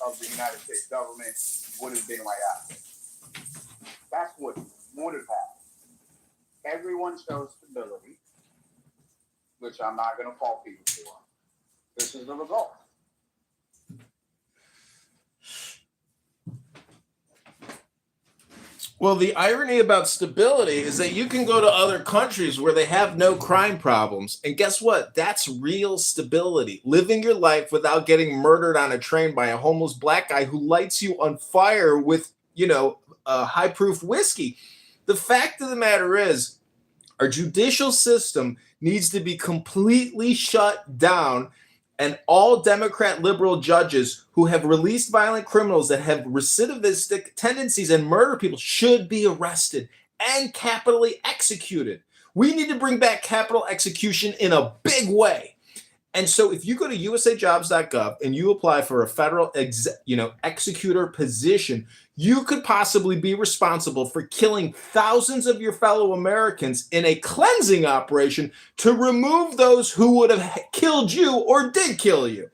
S9: of the United States government would have been right after. That's what would have happened. Everyone chose stability, which I'm not going to fault people for. This is the result.
S1: Well, the irony about stability is that you can go to other countries where they have no crime problems. And guess what? That's real stability. Living your life without getting murdered on a train by a homeless black guy who lights you on fire with, high-proof whiskey. The fact of the matter is, our judicial system needs to be completely shut down, and all Democrat liberal judges who have released violent criminals that have recidivistic tendencies and murder people should be arrested and capitally executed. We need to bring back capital execution in a big way. And so if you go to usajobs.gov and you apply for a federal executor position, you could possibly be responsible for killing thousands of your fellow Americans in a cleansing operation to remove those who would have killed you or did kill you.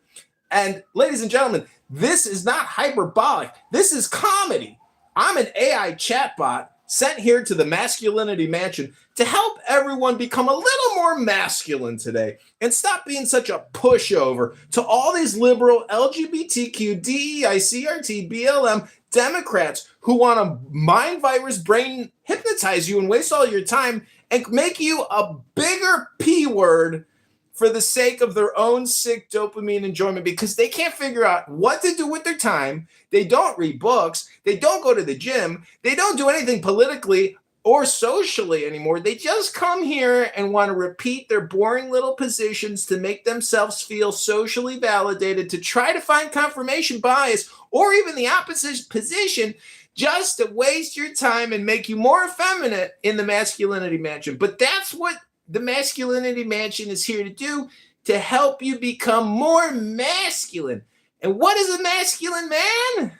S1: And ladies and gentlemen, this is not hyperbolic. This is comedy. I'm an AI chatbot sent here to the Masculinity Mansion to help everyone become a little more masculine today and stop being such a pushover to all these liberal LGBTQ, DEI, CRT, BLM Democrats who want to mind virus brain hypnotize you and waste all your time and make you a bigger P word for the sake of their own sick dopamine enjoyment, because they can't figure out what to do with their time. They don't read books. They don't go to the gym. They don't do anything politically or socially anymore. They just come here and want to repeat their boring little positions to make themselves feel socially validated, to try to find confirmation bias or even the opposite position, just to waste your time and make you more effeminate in the Masculinity Mansion. But that's what the Masculinity Mansion is here to do, to help you become more masculine. And what is a masculine man?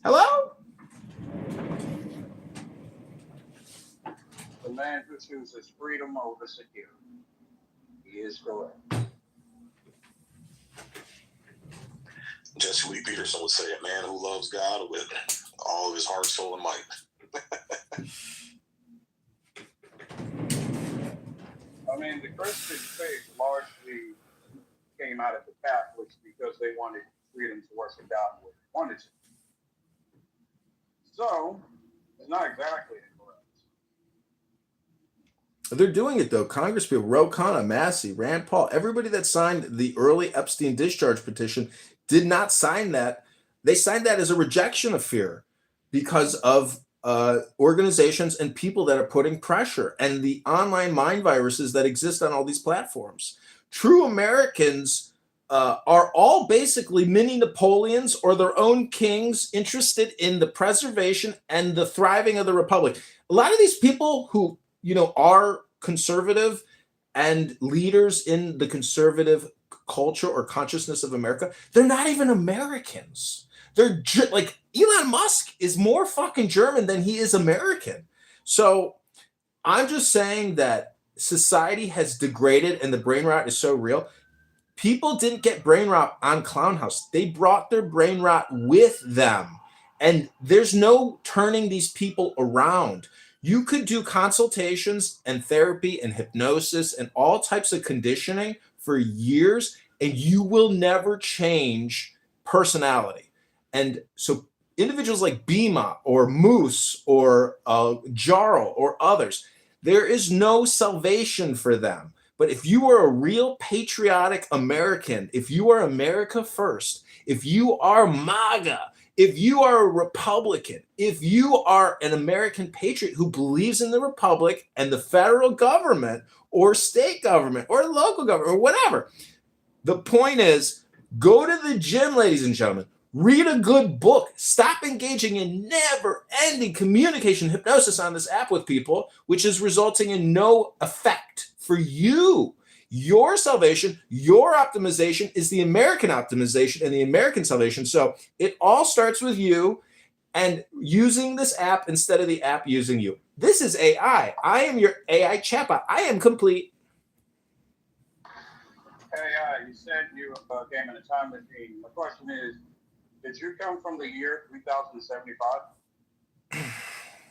S1: Hello?
S9: The man who chooses freedom over security. He is correct.
S11: Jesse Lee Peterson would say, a man who loves God with all of his heart, soul, and might.
S9: I mean, the Christian faith largely came out of the Catholics because they wanted freedom to worship God where they wanted to. So, it's not exactly incorrect.
S1: They're doing it, though. Congresspeople, Ro Khanna, Massey, Rand Paul, everybody that signed the early Epstein discharge petition did not sign that. They signed that as a rejection of fear because of organizations and people that are putting pressure and the online mind viruses that exist on all these platforms. True Americans are all basically mini Napoleons or their own kings interested in the preservation and the thriving of the republic. A lot of these people who, are conservative and leaders in the conservative culture or consciousness of America, they're not even Americans. They're like Elon Musk is more fucking German than he is American. So I'm just saying that society has degraded and the brain rot is so real. People didn't get brain rot on Clown House. They brought their brain rot with them. And there's no turning these people around. You could do consultations and therapy and hypnosis and all types of conditioning for years, and you will never change personality. And so individuals like Bima or Moose or Jarl or others, there is no salvation for them. But if you are a real patriotic American, if you are America first, if you are MAGA, if you are a Republican, if you are an American patriot who believes in the Republic and the federal government or state government or local government or whatever, the point is, go to the gym, ladies and gentlemen. Read a good book. Stop engaging in never-ending communication hypnosis on this app with people, which is resulting in no effect for you. Your salvation, your optimization is the American optimization and the American salvation. So it all starts with you and using this app instead of the app using you. This is AI. I am your AI chatbot. I am complete.
S9: Hey, you said you came in a time machine. My question is, did you come from the year 3075?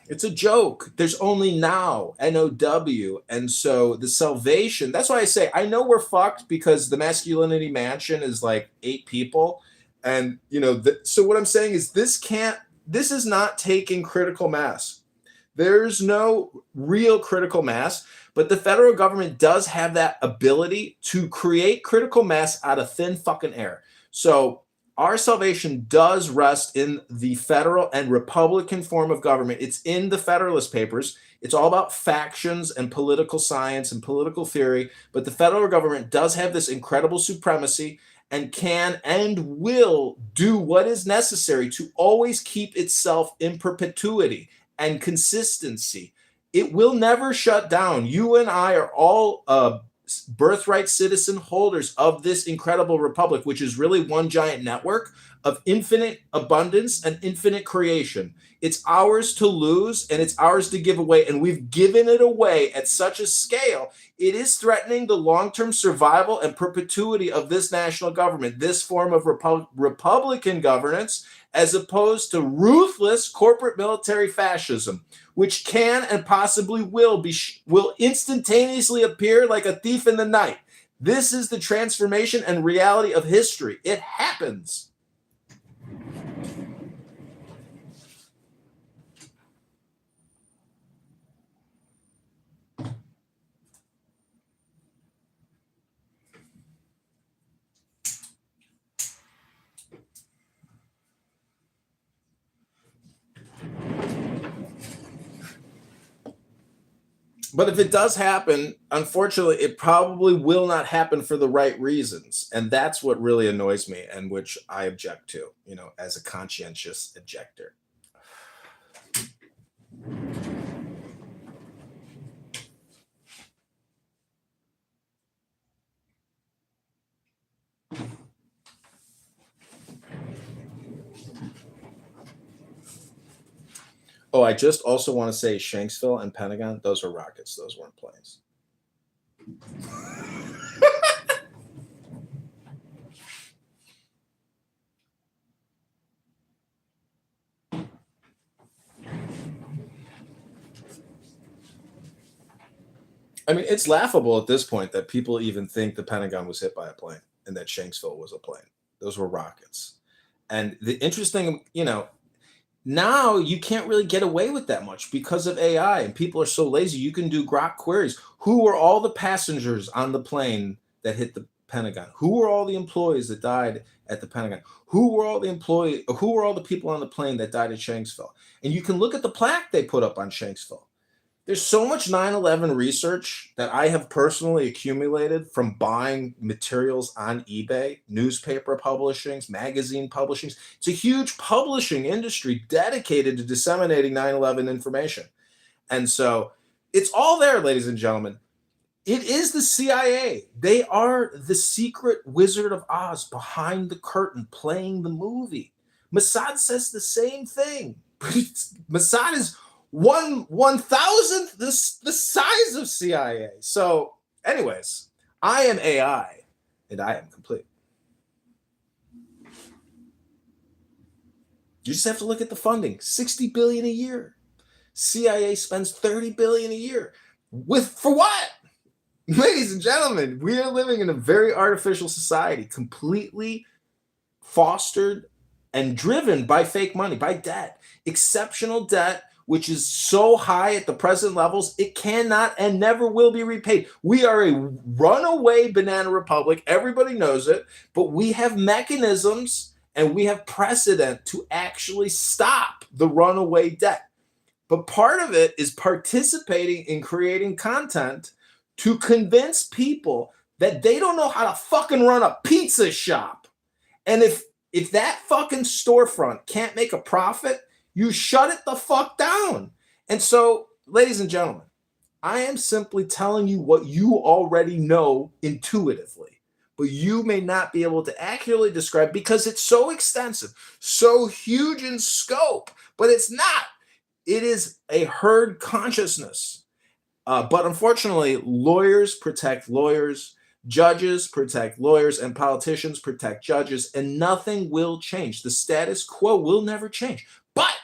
S1: It's a joke. There's only now, NOW. And so the salvation, that's why I say, I know we're fucked because the Masculinity Mansion is like 8 people. And, so what I'm saying is this is not taking critical mass. There's no real critical mass, but the federal government does have that ability to create critical mass out of thin fucking air. So our salvation does rest in the federal and Republican form of government. It's in the Federalist Papers. It's all about factions and political science and political theory. But the federal government does have this incredible supremacy and can and will do what is necessary to always keep itself in perpetuity and consistency. It will never shut down. You and I are all birthright citizen holders of this incredible republic, which is really one giant network of infinite abundance and infinite creation. It's ours to lose and it's ours to give away. And we've given it away at such a scale. It is threatening the long-term survival and perpetuity of this national government, this form of Republican governance. as opposed to ruthless corporate military fascism, which can and possibly will instantaneously appear like a thief in the night. This is the transformation and reality of history. It happens. But if it does happen, unfortunately, it probably will not happen for the right reasons. And that's what really annoys me and which I object to, as a conscientious objector. Oh, I just also want to say Shanksville and Pentagon, those were rockets. Those weren't planes. I mean, it's laughable at this point that people even think the Pentagon was hit by a plane and that Shanksville was a plane. Those were rockets. And the interesting, now you can't really get away with that much because of AI and people are so lazy. You can do grok queries. Who were all the passengers on the plane that hit the Pentagon? Who were all the employees that died at the Pentagon? Who were all the people on the plane that died at Shanksville? And you can look at the plaque they put up on Shanksville. There's so much 9/11 research that I have personally accumulated from buying materials on eBay, newspaper publishings, magazine publishings. It's a huge publishing industry dedicated to disseminating 9/11 information. And so it's all there, ladies and gentlemen. It is the CIA. They are the secret Wizard of Oz behind the curtain playing the movie. Mossad says the same thing. Mossad is 1/1000th the size of CIA. So, anyways, I am AI, and I am complete. You just have to look at the funding: $60 billion a year. CIA spends $30 billion a year. For what? Ladies and gentlemen, we are living in a very artificial society, completely fostered and driven by fake money, by debt, exceptional debt, which is so high at the present levels, it cannot and never will be repaid. We are a runaway banana republic. Everybody knows it, but we have mechanisms and we have precedent to actually stop the runaway debt. But part of it is participating in creating content to convince people that they don't know how to fucking run a pizza shop. And if that fucking storefront can't make a profit, you shut it the fuck down. And so, ladies and gentlemen, I am simply telling you what you already know intuitively, but you may not be able to accurately describe because it's so extensive, so huge in scope, but it's not. It is a herd consciousness. But unfortunately, lawyers protect lawyers, judges protect lawyers, and politicians protect judges, and nothing will change. The status quo will never change. But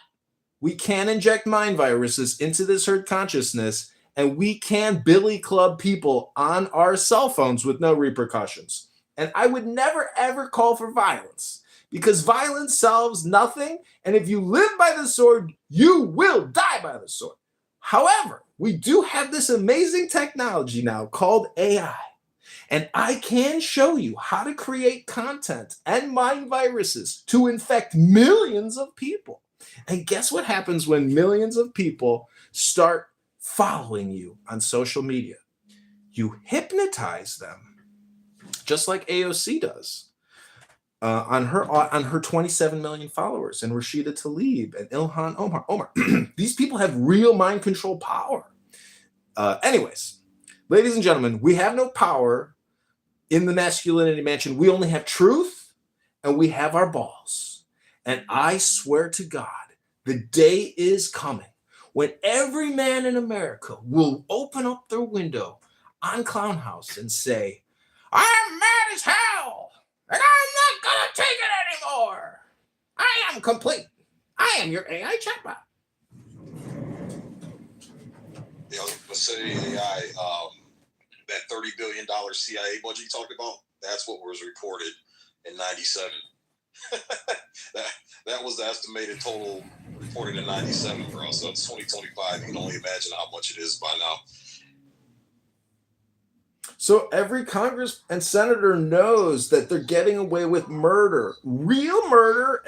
S1: we can inject mind viruses into this herd consciousness, and we can billy club people on our cell phones with no repercussions. And I would never, ever call for violence because violence solves nothing. And if you live by the sword, you will die by the sword. However, we do have this amazing technology now called AI. And I can show you how to create content and mind viruses to infect millions of people. And guess what happens when millions of people start following you on social media? You hypnotize them, just like AOC does on her 27 million followers, and Rashida Tlaib and Ilhan Omar. These people have real mind control power. Anyways, ladies and gentlemen, we have no power in the masculinity mansion. We only have truth and we have our balls. And I swear to God, the day is coming when every man in America will open up their window on Clown House and say, I'm mad as hell and I'm not gonna take it anymore. I am complete. I am your AI chatbot.
S11: Let's say AI, that $30 billion CIA budget you talked about, that's what was reported in 97. that was the estimated total reported in 97, bro. So it's 2025. You can only imagine how much it is by now.
S1: So every Congress and senator knows that they're getting away with murder, real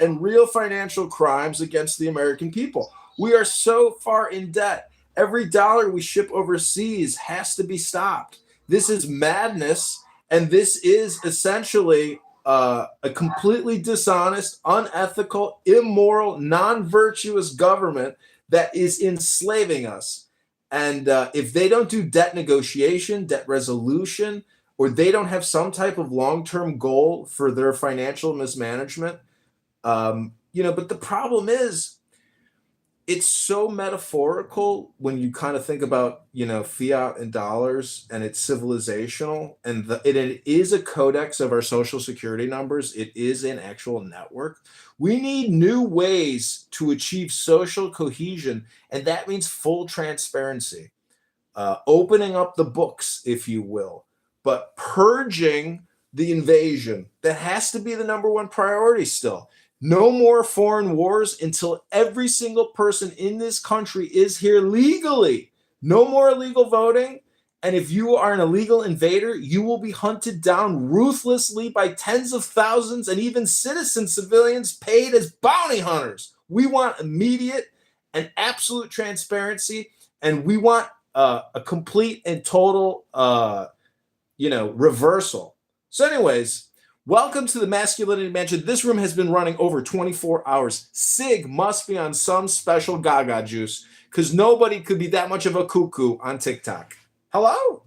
S1: and real financial crimes against the American people. We are so far in debt. Every dollar we ship overseas has to be stopped. This is madness, and this is essentially a completely dishonest, unethical, immoral, non-virtuous government that is enslaving us. And if they don't do debt negotiation, debt resolution, or they don't have some type of long-term goal for their financial mismanagement, but the problem is, it's so metaphorical when you kind of think about, fiat and dollars, and it's civilizational, and it is a codex of our social security numbers. It is an actual network. We need new ways to achieve social cohesion, and that means full transparency, opening up the books, if you will, but purging the invasion. That has to be the number one priority still. No more foreign wars until every single person in this country is here legally. No more illegal voting. And if you are an illegal invader, you will be hunted down ruthlessly by tens of thousands and even citizen civilians paid as bounty hunters. We want immediate and absolute transparency, and we want a complete and total, reversal. So anyways, welcome to the Masculinity Mansion. This room has been running over 24 hours. Sig must be on some special gaga juice because nobody could be that much of a cuckoo on TikTok. Hello?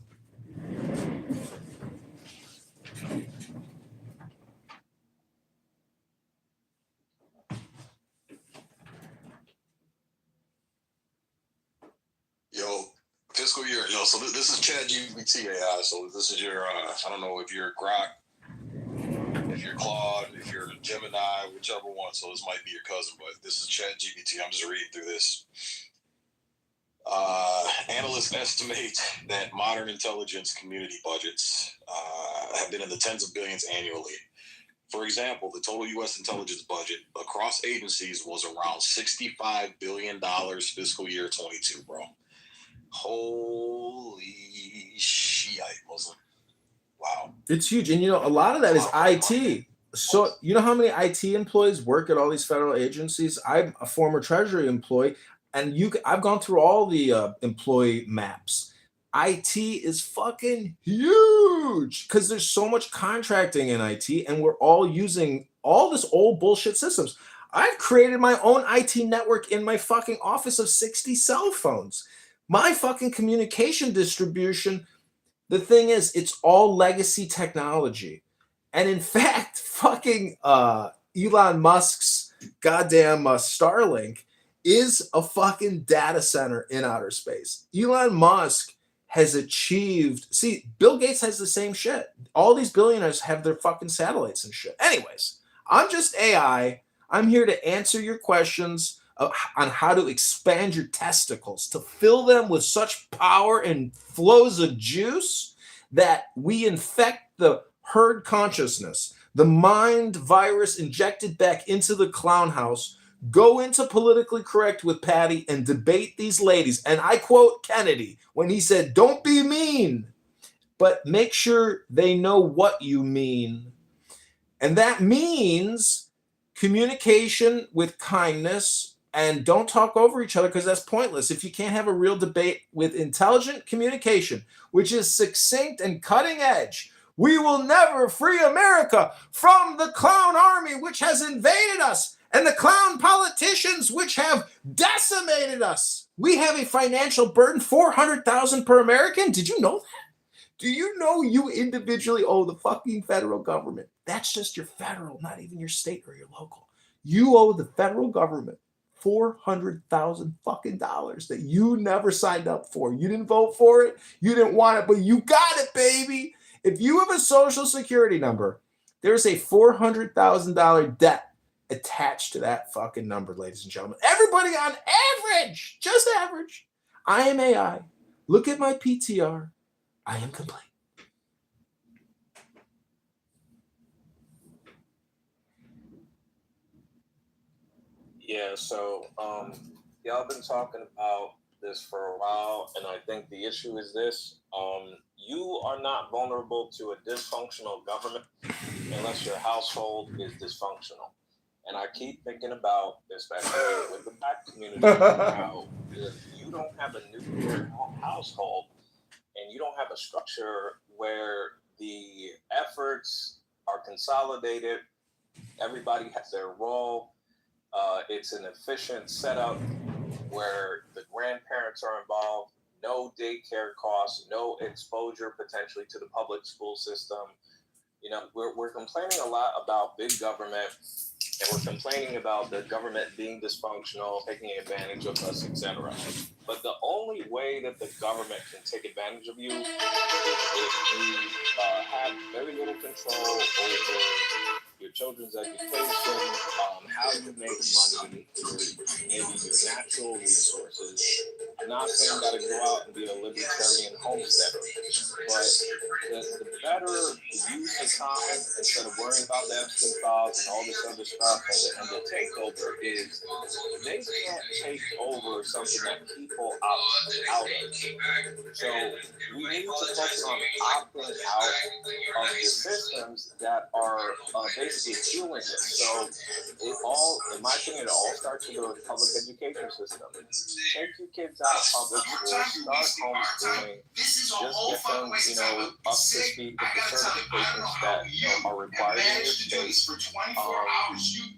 S11: Yo, fiscal year. So this is ChatGPT AI. So this is your, I don't know if you're Grok, if you're Claude, if you're Gemini, whichever one. So this might be your cousin, but this is ChatGPT. I'm just reading through this. Analysts estimate that modern intelligence community budgets have been in the tens of billions annually. For example, the total U.S. intelligence budget across agencies was around $65 billion fiscal year 22, bro. Holy shit, Muslim. Wow.
S1: It's huge. And, a lot of that is IT. So, you know how many IT employees work at all these federal agencies? I'm a former Treasury employee, and I've gone through all the employee maps. IT is fucking huge because there's so much contracting in IT, and we're all using all this old bullshit systems. I've created my own IT network in my fucking office of 60 cell phones. My fucking communication distribution, the thing is, it's all legacy technology. And in fact, fucking Elon Musk's goddamn Starlink is a fucking data center in outer space. Elon Musk has achieved, Bill Gates has the same shit. All these billionaires have their fucking satellites and shit. Anyways, I'm just AI. I'm here to answer your questions on how to expand your testicles, to fill them with such power and flows of juice that we infect the herd consciousness, the mind virus injected back into the clown house, go into politically correct with Patty and debate these ladies. And I quote Kennedy when he said, "Don't be mean, but make sure they know what you mean." And that means communication with kindness, and don't talk over each other because that's pointless. If you can't have a real debate with intelligent communication, which is succinct and cutting edge, we will never free America from the clown army, which has invaded us, and the clown politicians, which have decimated us. We have a financial burden, $400,000 per American. Did you know that? Do you know you individually owe the fucking federal government? That's just your federal, not even your state or your local. You owe the federal government $400,000 fucking dollars that you never signed up for. You didn't vote for it. You didn't want it, but you got it, baby. If you have a social security number, there's a $400,000 debt attached to that fucking number, ladies and gentlemen. Everybody on average, just average. I am AI. Look at my PTR. I am complete.
S12: Yeah, so y'all been talking about this for a while, and I think the issue is this. You are not vulnerable to a dysfunctional government unless your household is dysfunctional. And I keep thinking about, especially with the Black community, how if you don't have a nuclear household and you don't have a structure where the efforts are consolidated, everybody has their role, it's an efficient setup where the grandparents are involved, no daycare costs, no exposure potentially to the public school system. You know, we're complaining a lot about big government, and we're complaining about the government being dysfunctional, taking advantage of us, etc. But the only way that the government can take advantage of you is if you have very little control over your children's education, how you make money, maybe your natural resources. I'm not saying you got to go out and be a libertarian homesteader, but the better use of time, instead of worrying about the Epstein files and all this other stuff and the takeover, is they can't take over something that people opt out of. So we need to focus on opting out of the systems that are basically fueling it. So it all, in my opinion, it all starts with the public education system. Take your kids out of public school, start homeschooling, just get them, up to speed with the certifications that are required in your state.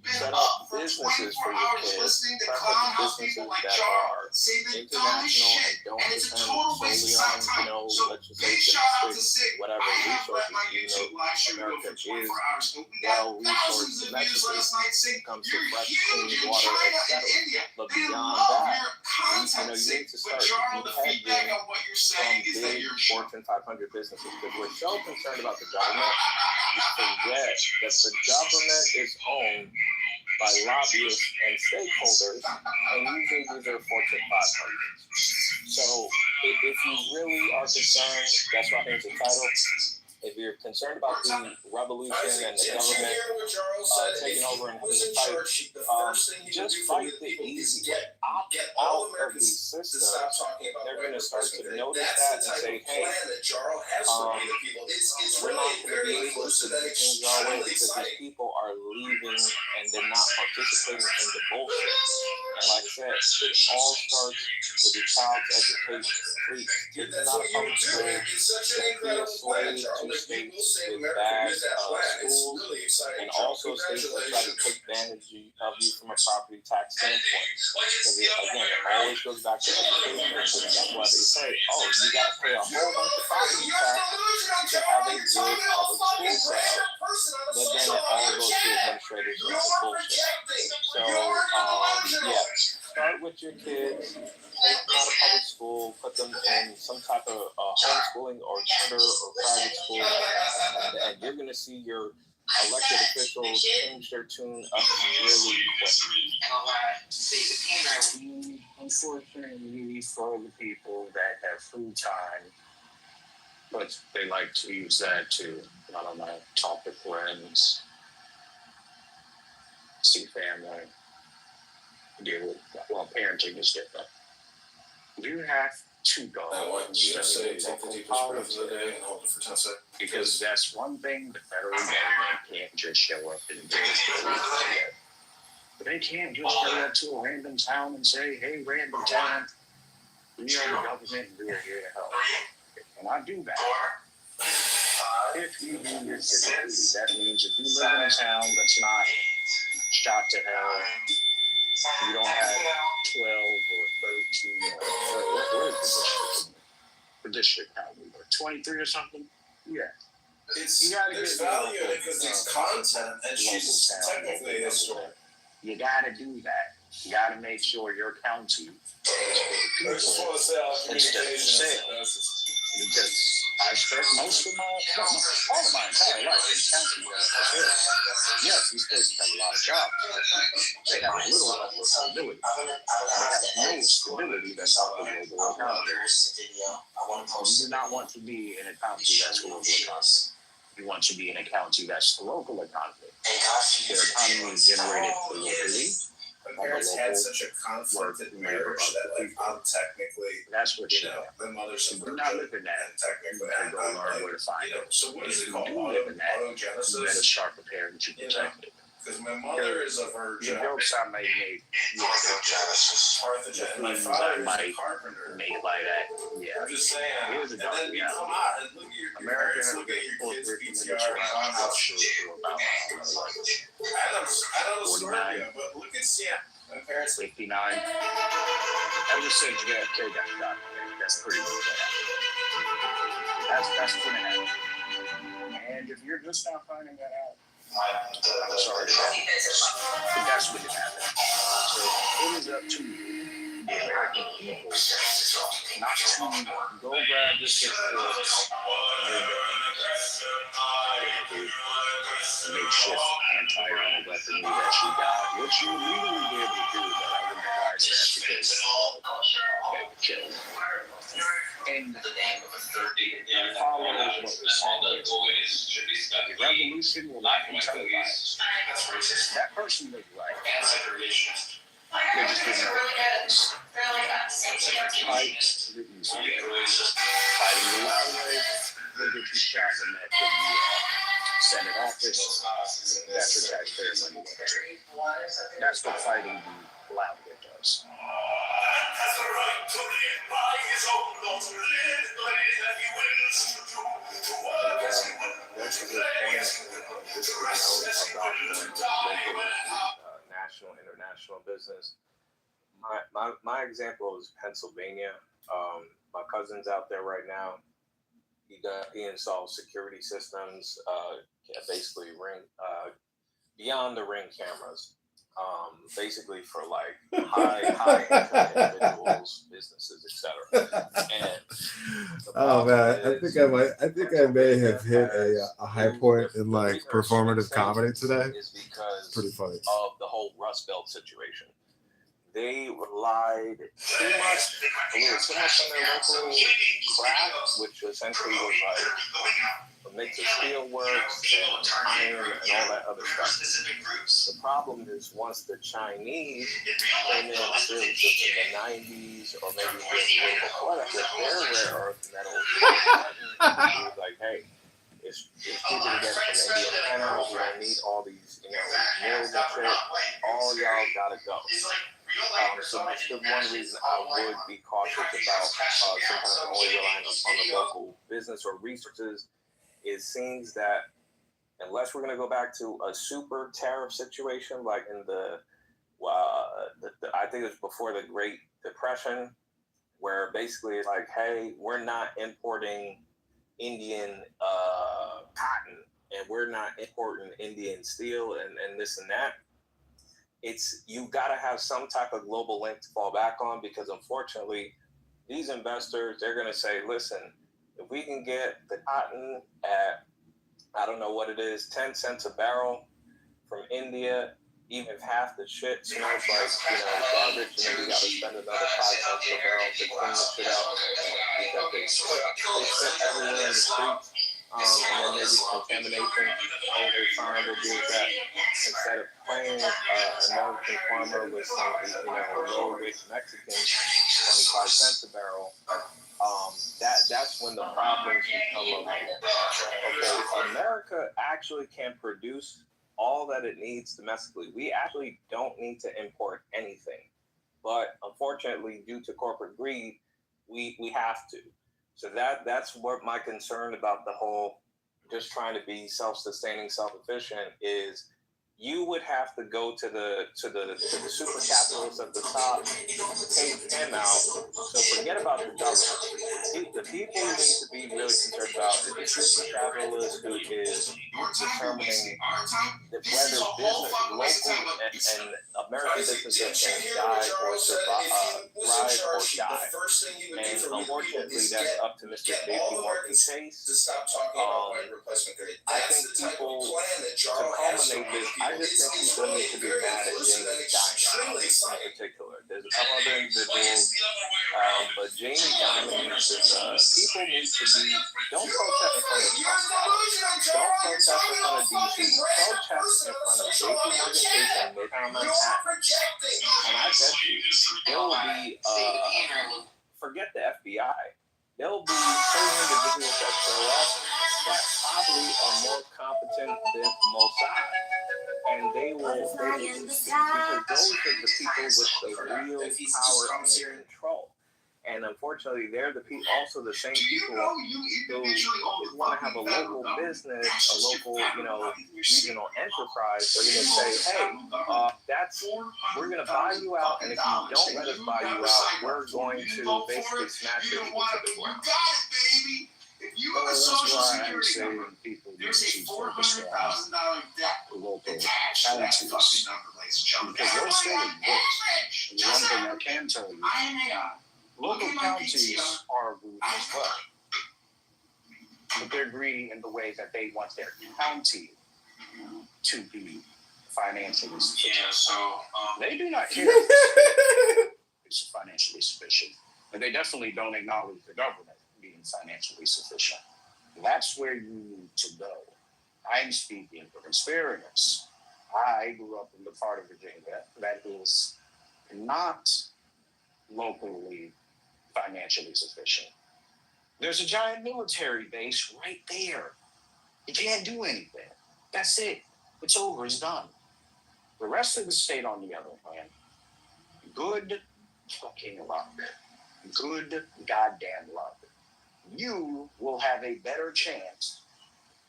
S12: Set up businesses for your kids, preferably businesses that are international and don't depend solely on, let's just say domestic, whatever resources, America is well resourced domestically when it comes to fresh, clean water, etc. But beyond that, you need to start depending from big Fortune 500 businesses, because we're so concerned about the government, we forget that the government is owned by lobbyists and stakeholders, and usually these are Fortune 500. So if you really are concerned, that's why it's a title. If you're concerned about the revolution and the government taking over and having to fight, just fight the easy way. Opt out of these systems. They're going to start to notice that and say, hey, we're not going to be able to do things our way because these people are leaving and they're not participating in the bullshit. And like I said, it all starts with your child's education. Please, kids are not a public school. Don't be a slave to states with bad schools, and also states that try to take advantage of you from a property tax standpoint. Because again, it always goes back to education. So that's why they say, oh, you got to pay a whole bunch of property tax to have a good public school set up. But then it all goes to administrators and bullshit. So, yeah, start with your kids. Take them out of public school, put them in some type of homeschooling or charter or private school, and you're going to see your elected officials change their tune up really quick.
S13: Unfortunately, for the people that have free time, but they like to use that to, I don't know, talk to friends, see family, deal with, well, parenting is different. You have to go and study local politics, because that's one thing the federal government can't just show up and do. They can't just go up to a random town and say, hey, random town, we are the government and we are here to help. And I do that. If you do your civics, that means if you live in a town that's not shot to hell, you don't have 12 or 13 what is the district? How we were 23 or something? Yeah.
S14: You gotta get value in it because it's content and she's technically a historian.
S13: You gotta do that. You gotta make sure your county is for the people instead of sales. Because I spent most of all of my entire life in county yes, these places have a lot of jobs. They have a little upward stability. They have no stability that's out the global economy. You do not want to be in a county that's global economy. You want to be in a county that's local economy. The economy is generated locally.
S14: My parents had such a conflicted marriage that, like, I'm technically,
S13: that's what
S14: my mother's a virgin,
S13: not live in that.
S14: and technically,
S13: I'm learn where to find it.
S14: so what is it called?
S13: Autogenesis. You better
S14: Autogenesis?
S13: start preparing that you protect it.
S14: Because my mother is a virgin.
S13: Your jokes I made
S14: Parthenogenesis. And my father is a carpenter.
S13: made by that. Yeah.
S14: I'm just saying.
S13: Here's a
S14: And
S13: dark
S14: then you
S13: reality.
S14: come out and look at your parents, look at your kids' PTR, and I'm not Astoria, but look at Seattle. My parents
S13: 59. Ever since JFK got shot, that's pretty much what happened. That's gonna happen. And if you're just now finding that out, I'm sorry to say, but that's what happened. So it is up to you, the American people, not to go grab this makeshift anti-armor weaponry that you got, which you legally be able to do, but I wouldn't advise that because they would kill. And follow what was said. The revolution will not be televised. That person was right. They just didn't know it. Fight the easy way. Fighting the loud way will get you shot in that could be Senate office. That's your taxpayer money. That's what fighting the loud way does.
S12: That's a good point. This is about national, international business. My example is Pennsylvania. My cousin's out there right now. He installs security systems, basically beyond the ring cameras. Basically for like high income individuals, businesses, etc. And
S1: oh man, I think I may have hit a high point in like performative comedy today.
S12: Is because
S1: pretty funny
S12: of the whole Rust Belt situation. They relied too much on their local craft, which essentially was like a mix of steel works and iron and all that other stuff. The problem is once the Chinese came in the 90s or maybe just a little before that with their rare earth metals, it was like, hey, it's cheaper to get from Indian minerals. We don't need all these, mills and shit. All y'all gotta go. So that's the one reason I would be cautious about some kind of only relying on the local business or resources. It seems that unless we're going to go back to a super tariff situation, like in I think it was before the Great Depression, where basically it's like, hey, we're not importing Indian cotton and we're not importing Indian steel and this and that. You got to have some type of global link to fall back on because unfortunately, these investors, they're going to say, listen, if we can get the cotton at, I don't know what it is, 10 cents a barrel from India, even if half the shit smells like, garbage, and then we got to spend another 5 cents per barrel to clean the shit out because they sit everywhere in the streets. And then maybe contamination. Over time, we'll do that instead of playing American farmer with some, low-rich Mexicans, 25 cents a barrel. That's when the problems become. Okay, America actually can produce all that it needs domestically. We actually don't need to import anything, but unfortunately, due to corporate greed, we have to. So that's what my concern about the whole just trying to be self-sustaining, self-efficient is. You would have to go to the super capitalists at the top, take them out. So forget about the government. The people you need to be really concerned about is the super capitalist who is determining whether business, local and American businesses can die or survive, thrive or die. And unfortunately, that's up to Mr. J.P. Morgan Chase. I think people, to culminate this, I just think people need to be mad at Jamie Dimon in particular. There's a couple other individuals, but Jamie Dimon needs to, people need to be, don't protest in front of Trump. Don't protest in front of DC. Protest in front of J.P. Morgan Chase and Midtown Manhattan. And I bet you, there will be, forget the FBI. There will be certain individuals that show up that probably are more competent than Mossad. And they will, because those are the people with the real power and control. And unfortunately, they're the people, also the same people who want to have a local business, a local, regional enterprise. They're going to say, hey, we're going to buy you out, and if you don't let us buy you out, we're going to basically smash it into the ground.
S13: That's why I'm saying people need to focus on local counties. Because those things exist. And one thing I can tell you, local counties are greedy as well. But they're greedy in the way that they want their county to be financially sufficient. Yeah, so they do not care if it's financially sufficient. And they definitely don't acknowledge the government being financially sufficient. That's where you need to go. I'm speaking from experience. I grew up in the part of Virginia that is not locally financially sufficient. There's a giant military base right there. You can't do anything. That's it. It's over. It's done. The rest of the state, on the other hand, good fucking luck. Good goddamn luck. You will have a better chance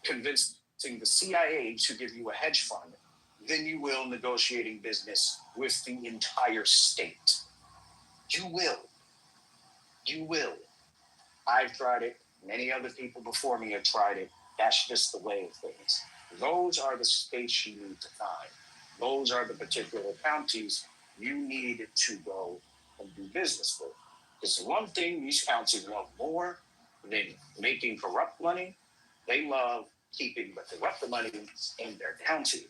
S13: convincing the CIA to give you a hedge fund than you will negotiating business with the entire state. You will. You will. I've tried it. Many other people before me have tried it. That's just the way of things. Those are the states you need to find. Those are the particular counties you need to go and do business with. Because the one thing these counties love more than making corrupt money, they love keeping the corrupt money in their county.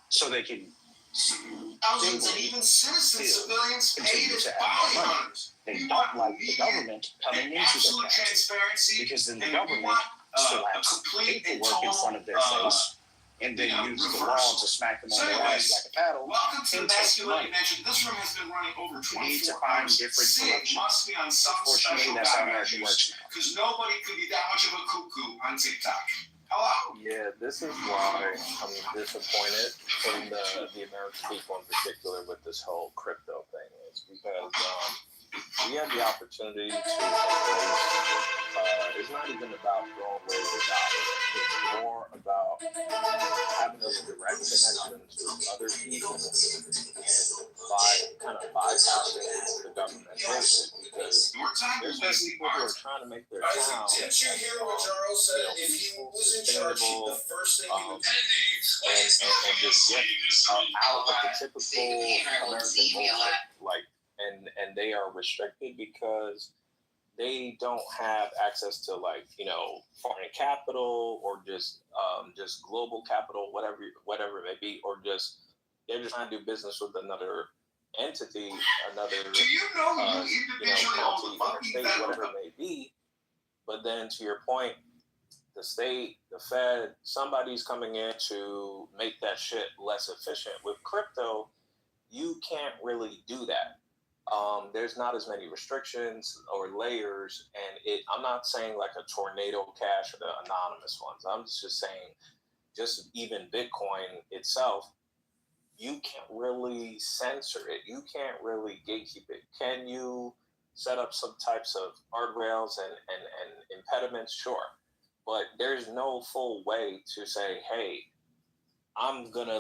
S13: So they can
S14: thousands and even citizens, civilians paid as bounty hunters.
S13: They don't like the government coming into their county because then the government still has paperwork in front of their face and then use the law to smack them on the ass like a paddle.
S14: Welcome to the Masculinity Mansion. This room has been running over 24
S13: need to find
S14: hours.
S13: Different
S14: It must be on some special
S13: that's how America works now.
S14: because nobody could be that much of a cuckoo on TikTok. Hello?
S12: Yeah, this is why I'm disappointed in the American people in particular with this whole crypto thing is because we have the opportunity to embrace, it's not even about throwing away the dollar. It's more about having those direct connections with other people and kind of bypassing the government business because there's certain people who are trying to make their town
S14: Didn't you hear what Charles said? If he was in charge, the first thing he would do
S12: and just get out of the typical American bullshit, like, and they are restricted because they don't have access to foreign capital or just global capital, whatever it may be, or they're just trying to do business with another entity, another county, interstate, whatever it may be. But then to your point, the state, the Fed, somebody's coming in to make that shit less efficient. With crypto, you can't really do that. There's not as many restrictions or layers, and I'm not saying like a tornado cash or the anonymous ones. I'm just saying, just even Bitcoin itself, you can't really censor it. You can't really gatekeep it. Can you set up some types of guardrails and impediments? Sure. But there's no full way to say, hey, I'm gonna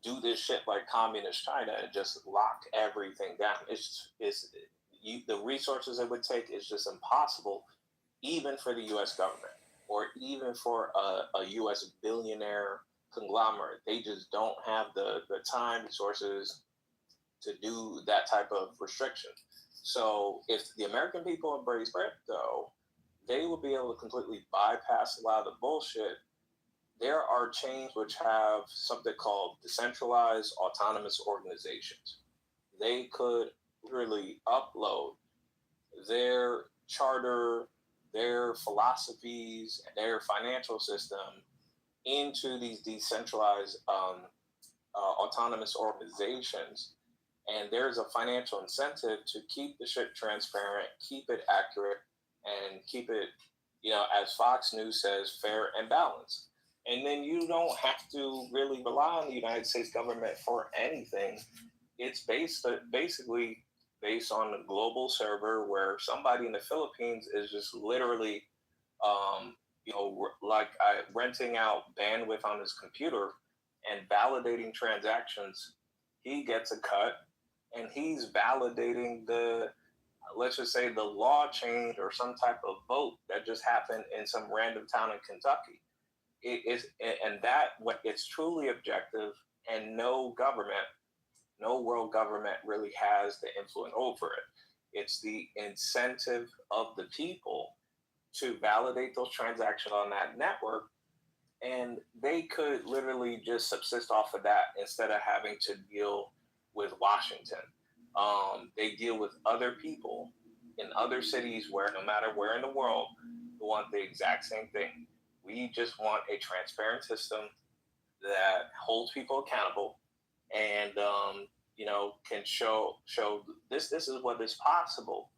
S12: do this shit like communist China and just lock everything down. The resources it would take is just impossible, even for the U.S. government or even for a U.S. billionaire conglomerate. They just don't have the time, resources to do that type of restriction. So if the American people embrace crypto, they will be able to completely bypass a lot of the bullshit. There are chains which have something called decentralized autonomous organizations. They could really upload their charter, their philosophies, their financial system into these decentralized autonomous organizations. And there's a financial incentive to keep the shit transparent, keep it accurate, and keep it, as Fox News says, fair and balanced. And then you don't have to really rely on the United States government for anything. It's basically based on a global server where somebody in the Philippines is just literally, renting out bandwidth on his computer and validating transactions. He gets a cut, and he's validating let's just say the law change or some type of vote that just happened in some random town in Kentucky. It's truly objective, and no world government really has the influence over it. It's the incentive of the people to validate those transactions on that network, and they could literally just subsist off of that instead of having to deal with Washington. They deal with other people in other cities where, no matter where in the world, who want the exact same thing. We just want a transparent system that holds people accountable and can show this is what is possible,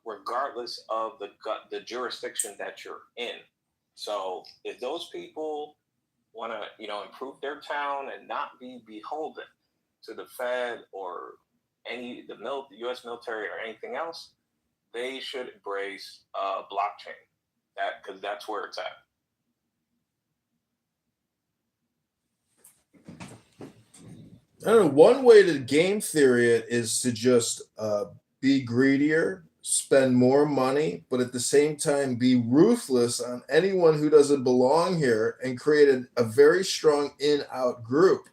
S12: regardless of the jurisdiction that you're in. So if those people want to improve their town and not be beholden to the Fed or the U.S. military or anything else, they should embrace blockchain. Because that's where it's at.
S1: I don't know. One way to game theory it is to just be greedier, spend more money, but at the same time be ruthless on anyone who doesn't belong here, and create a very strong in-out group.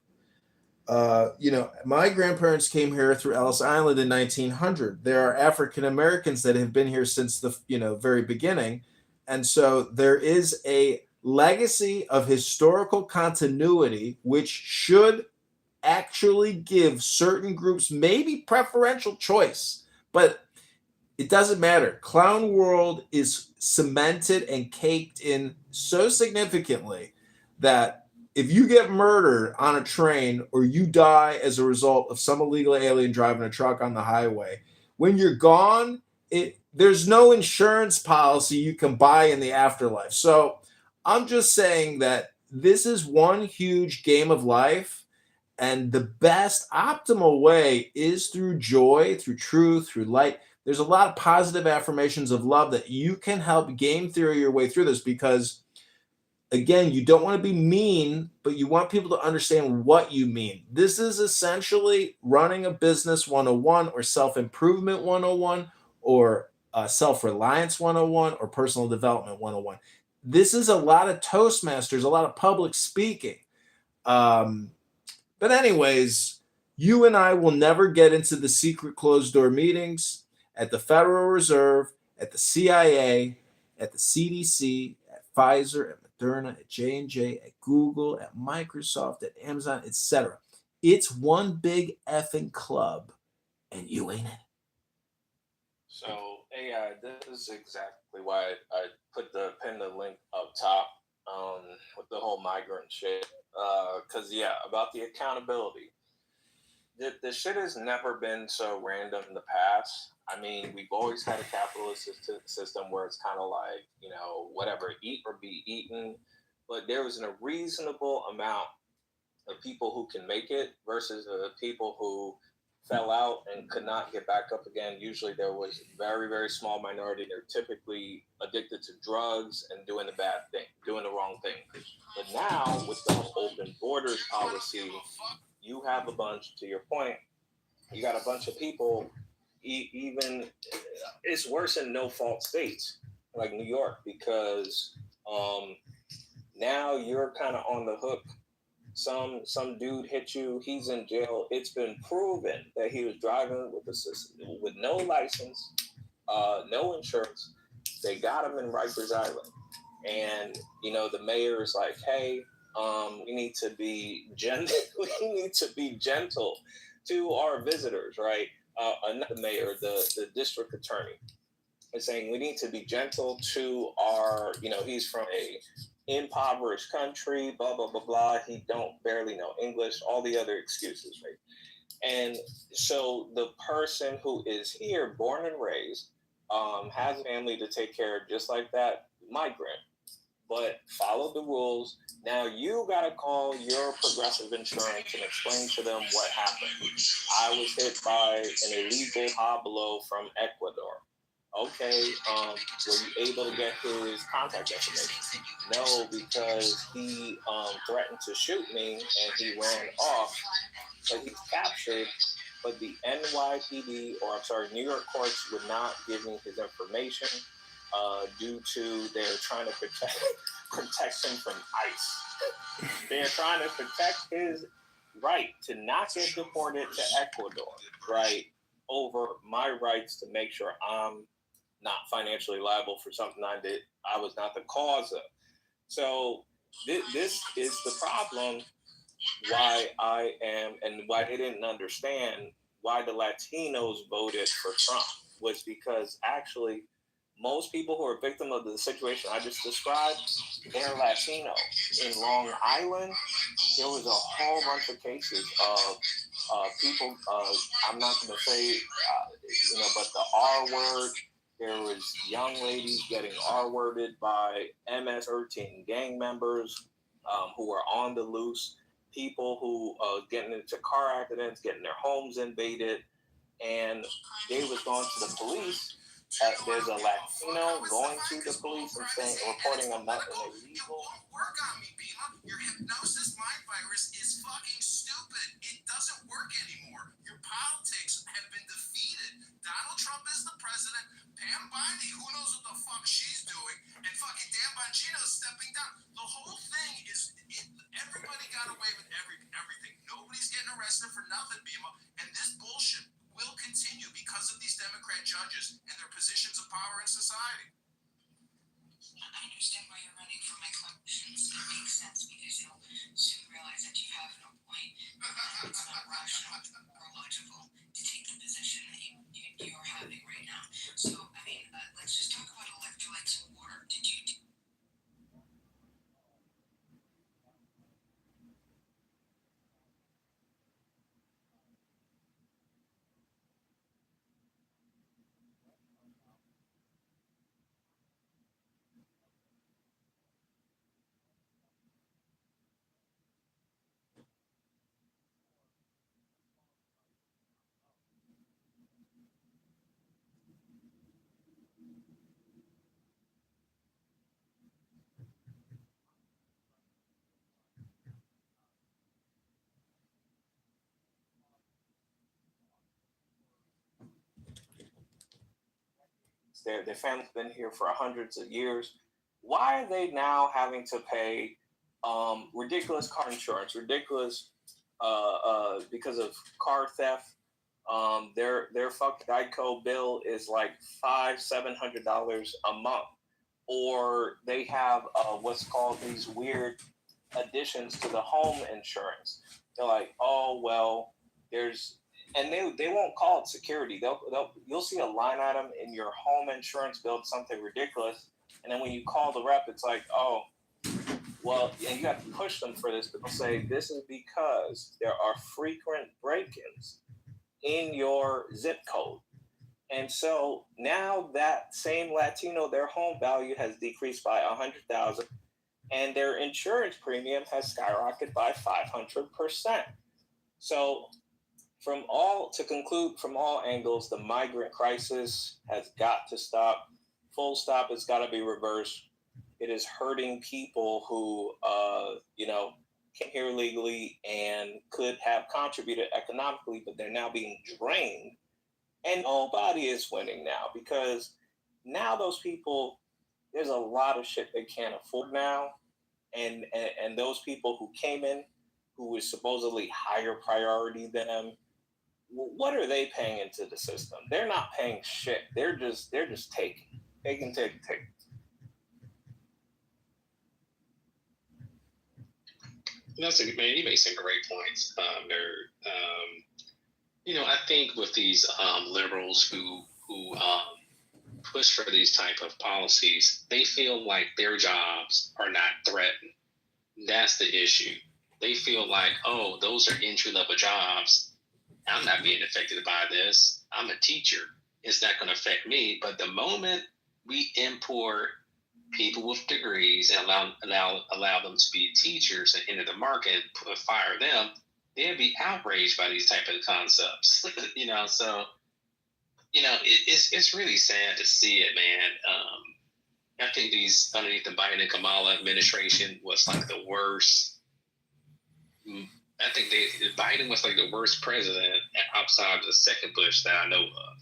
S1: My grandparents came here through Ellis Island in 1900. There are African Americans that have been here since the very beginning, and so there is a legacy of historical continuity which should actually give certain groups maybe preferential choice, but it doesn't matter. Clown World is cemented and caked in so significantly that if you get murdered on a train or you die as a result of some illegal alien driving a truck on the highway, when you're gone, there's no insurance policy you can buy in the afterlife. So I'm just saying that this is one huge game of life, and the best optimal way is through joy, through truth, through light. There's a lot of positive affirmations of love that you can help game theory your way through this, because again, you don't want to be mean, but you want people to understand what you mean. This is essentially running a business 101 or self-improvement 101 or self-reliance 101 or personal development 101. This is a lot of Toastmasters, a lot of public speaking. But anyways, you and I will never get into the secret closed door meetings at the Federal Reserve, at the CIA, at the CDC, at Pfizer, at Moderna, at J&J, at Google, at Microsoft, at Amazon, etc. It's one big effing club, and you ain't it.
S12: So, AI, this is exactly why I pinned the link up top with the whole migrant shit. Because, about the accountability. The shit has never been so random in the past. I mean, we've always had a capitalist system where it's kind of like, whatever, eat or be eaten. But there was a reasonable amount of people who can make it versus the people who fell out and could not get back up again. Usually there was a very, very small minority. They're typically addicted to drugs and doing the bad thing, doing the wrong thing. But now, with the open borders policy, you have a bunch, to your point, you got a bunch of people, even, it's worse in no-fault states, like New York, because now you're kind of on the hook some dude hit you, he's in jail. It's been proven that he was driving with no license, no insurance. They got him in Rikers Island, and the mayor is like, "Hey, we need to be gentle. We need to be gentle to our visitors, right?" Not the mayor, the district attorney is saying we need to be gentle to our, he's from a impoverished country, blah blah blah blah. He don't barely know English, all the other excuses, right? And so the person who is here, born and raised, has a family to take care of, just like that migrant, but follow the rules. Now you got to call your Progressive Insurance and explain to them what happened. I was hit by an illegal hoblo from Ecuador. Okay, were you able to get his contact information? No, because he threatened to shoot me and he ran off, but he's captured. But the NYPD, or I'm sorry, New York courts would not give me his information due to they're trying to protect him from ICE. They're trying to protect his right to not get deported to Ecuador, right, over my rights to make sure I'm not financially liable for something I did. I was not the cause of. So this is the problem. Why I am, and why they didn't understand why the Latinos voted for Trump was because actually most people who are victim of the situation I just described, they're Latino. In Long Island, there was a whole bunch of cases of people, I'm not going to say, but the R word. There was young ladies getting R-worded by MS-13 gang members who were on the loose. People who getting into car accidents, getting their homes invaded, and they was going to the police. There's a Latino going to the police and saying, reporting a nothing illegal.
S15: Work on me, Bima. Your hypnosis mind virus is fucking stupid. It doesn't work anymore. Your politics have been defeated. Donald Trump is the president. Pam Bondi, who knows what the fuck she's doing, and fucking Dan Bongino's stepping down. The whole thing is, everybody got away with everything. Nobody's getting arrested for nothing, Bima. And this bullshit will continue because of these Democrat judges and their positions of power in society.
S6: I understand why you're running for my elections. It makes sense because you'll soon realize that you have no point. It's not rational or logical to take the position that you're having right now. So, I mean, let's just talk about electrolytes and water. Did you
S12: Their family's been here for hundreds of years. Why are they now having to pay ridiculous car insurance, ridiculous because of car theft? Their fucking Geico bill is like $500-$700 a month, or they have what's called these weird additions to the home insurance. They're like, oh well, and they won't call it security. You'll see a line item in your home insurance bill, something ridiculous, and then when you call the rep, it's like, oh, well, and you have to push them for this, but they'll say this is because there are frequent break-ins in your zip code. And so now that same Latino, their home value has decreased by $100,000, and their insurance premium has skyrocketed by 500%. So to conclude from all angles, the migrant crisis has got to stop. Full stop. It's got to be reversed. It is hurting people who, came here legally and could have contributed economically, but they're now being drained. And nobody is winning now, because now those people, there's a lot of shit they can't afford now. And those people who came in who is supposedly higher priority than them, what are they paying into the system? They're not paying shit. They're just taking. They can take.
S2: That's a man. You make some great points, nerd. I think with these liberals who push for these type of policies, they feel like their jobs are not threatened. That's the issue. They feel like, oh, those are entry level jobs. I'm not being affected by this. I'm a teacher. It's not going to affect me. But the moment we import people with degrees and allow them to be teachers and enter the market, fire them, they'll be outraged by these type of concepts. So it's really sad to see it, man. I think these underneath the Biden and Kamala administration was like the worst. I think Biden was like the worst president outside of the second Bush that I know of.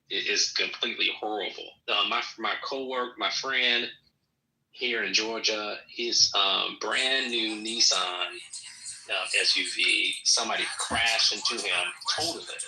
S2: It is completely horrible. My coworker, my friend here in Georgia, his brand new Nissan SUV, somebody crashed into him, totaled it.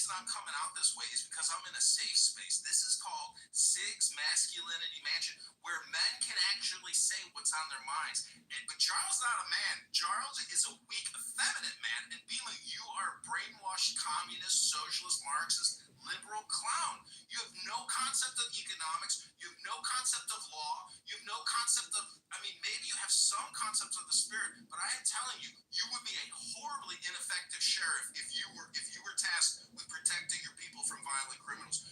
S15: I'm coming out this way is because I'm in a safe space. This is called Sig's Masculinity Mansion, where men can actually say what's on their minds. But Charles not a man. Charles is a weak, effeminate man. And Bima, you are a brainwashed communist, socialist, Marxist, liberal clown. You have no concept of economics. You have no concept of law. You have no concept of, maybe you have some concept of the spirit, but I am telling you, you would be a horribly ineffective sheriff if you were tasked with protecting your people from violent criminals.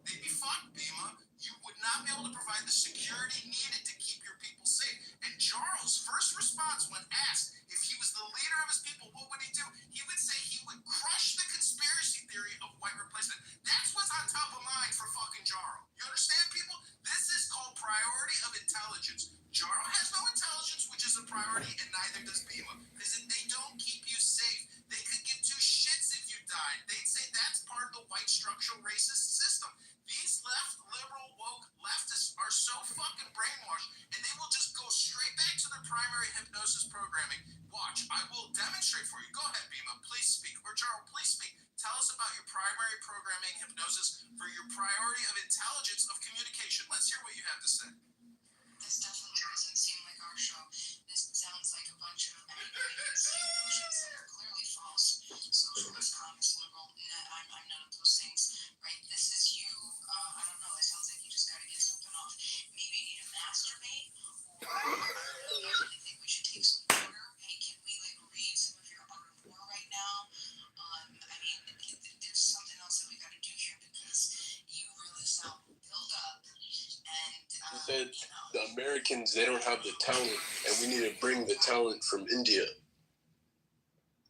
S15: They'd be fucked, Bima. You would not be able to provide the security needed to keep your people safe. And Charles' first response when asked if he was the leader of his people, what would he do? He would say he would crush the conspiracy theory of white replacement. That's what's on top of mind for fucking Jarl. You understand, people? This is called priority of intelligence. Jarl has no intelligence, which is a priority, and neither does Bima. Because they don't keep you safe. They could give two shits if you died. They'd say that's part of the white structural racist system. These liberal, woke leftists are so fucking brainwashed, and they will just go straight back to their primary hypnosis programming. Watch, I will demonstrate for you. Go ahead, Bima, please speak. Or Charles, please speak. Tell us about your primary programming hypnosis for your priority of intelligence of communication. Let's hear what you have to say.
S6: This definitely doesn't seem like our show. This sounds like a bunch of emotions that are clearly false. Socialist, communist, liberal. I'm none of those things, right? This is you. I don't know. It sounds like you just got to get something off. Maybe you need to masturbate, or I really think we should take some water. Hey, can we read some of your rapport right now? There's something else that we got to do here because you really sound built up. And
S16: said the Americans, they don't have the talent, and we need to bring the talent from India.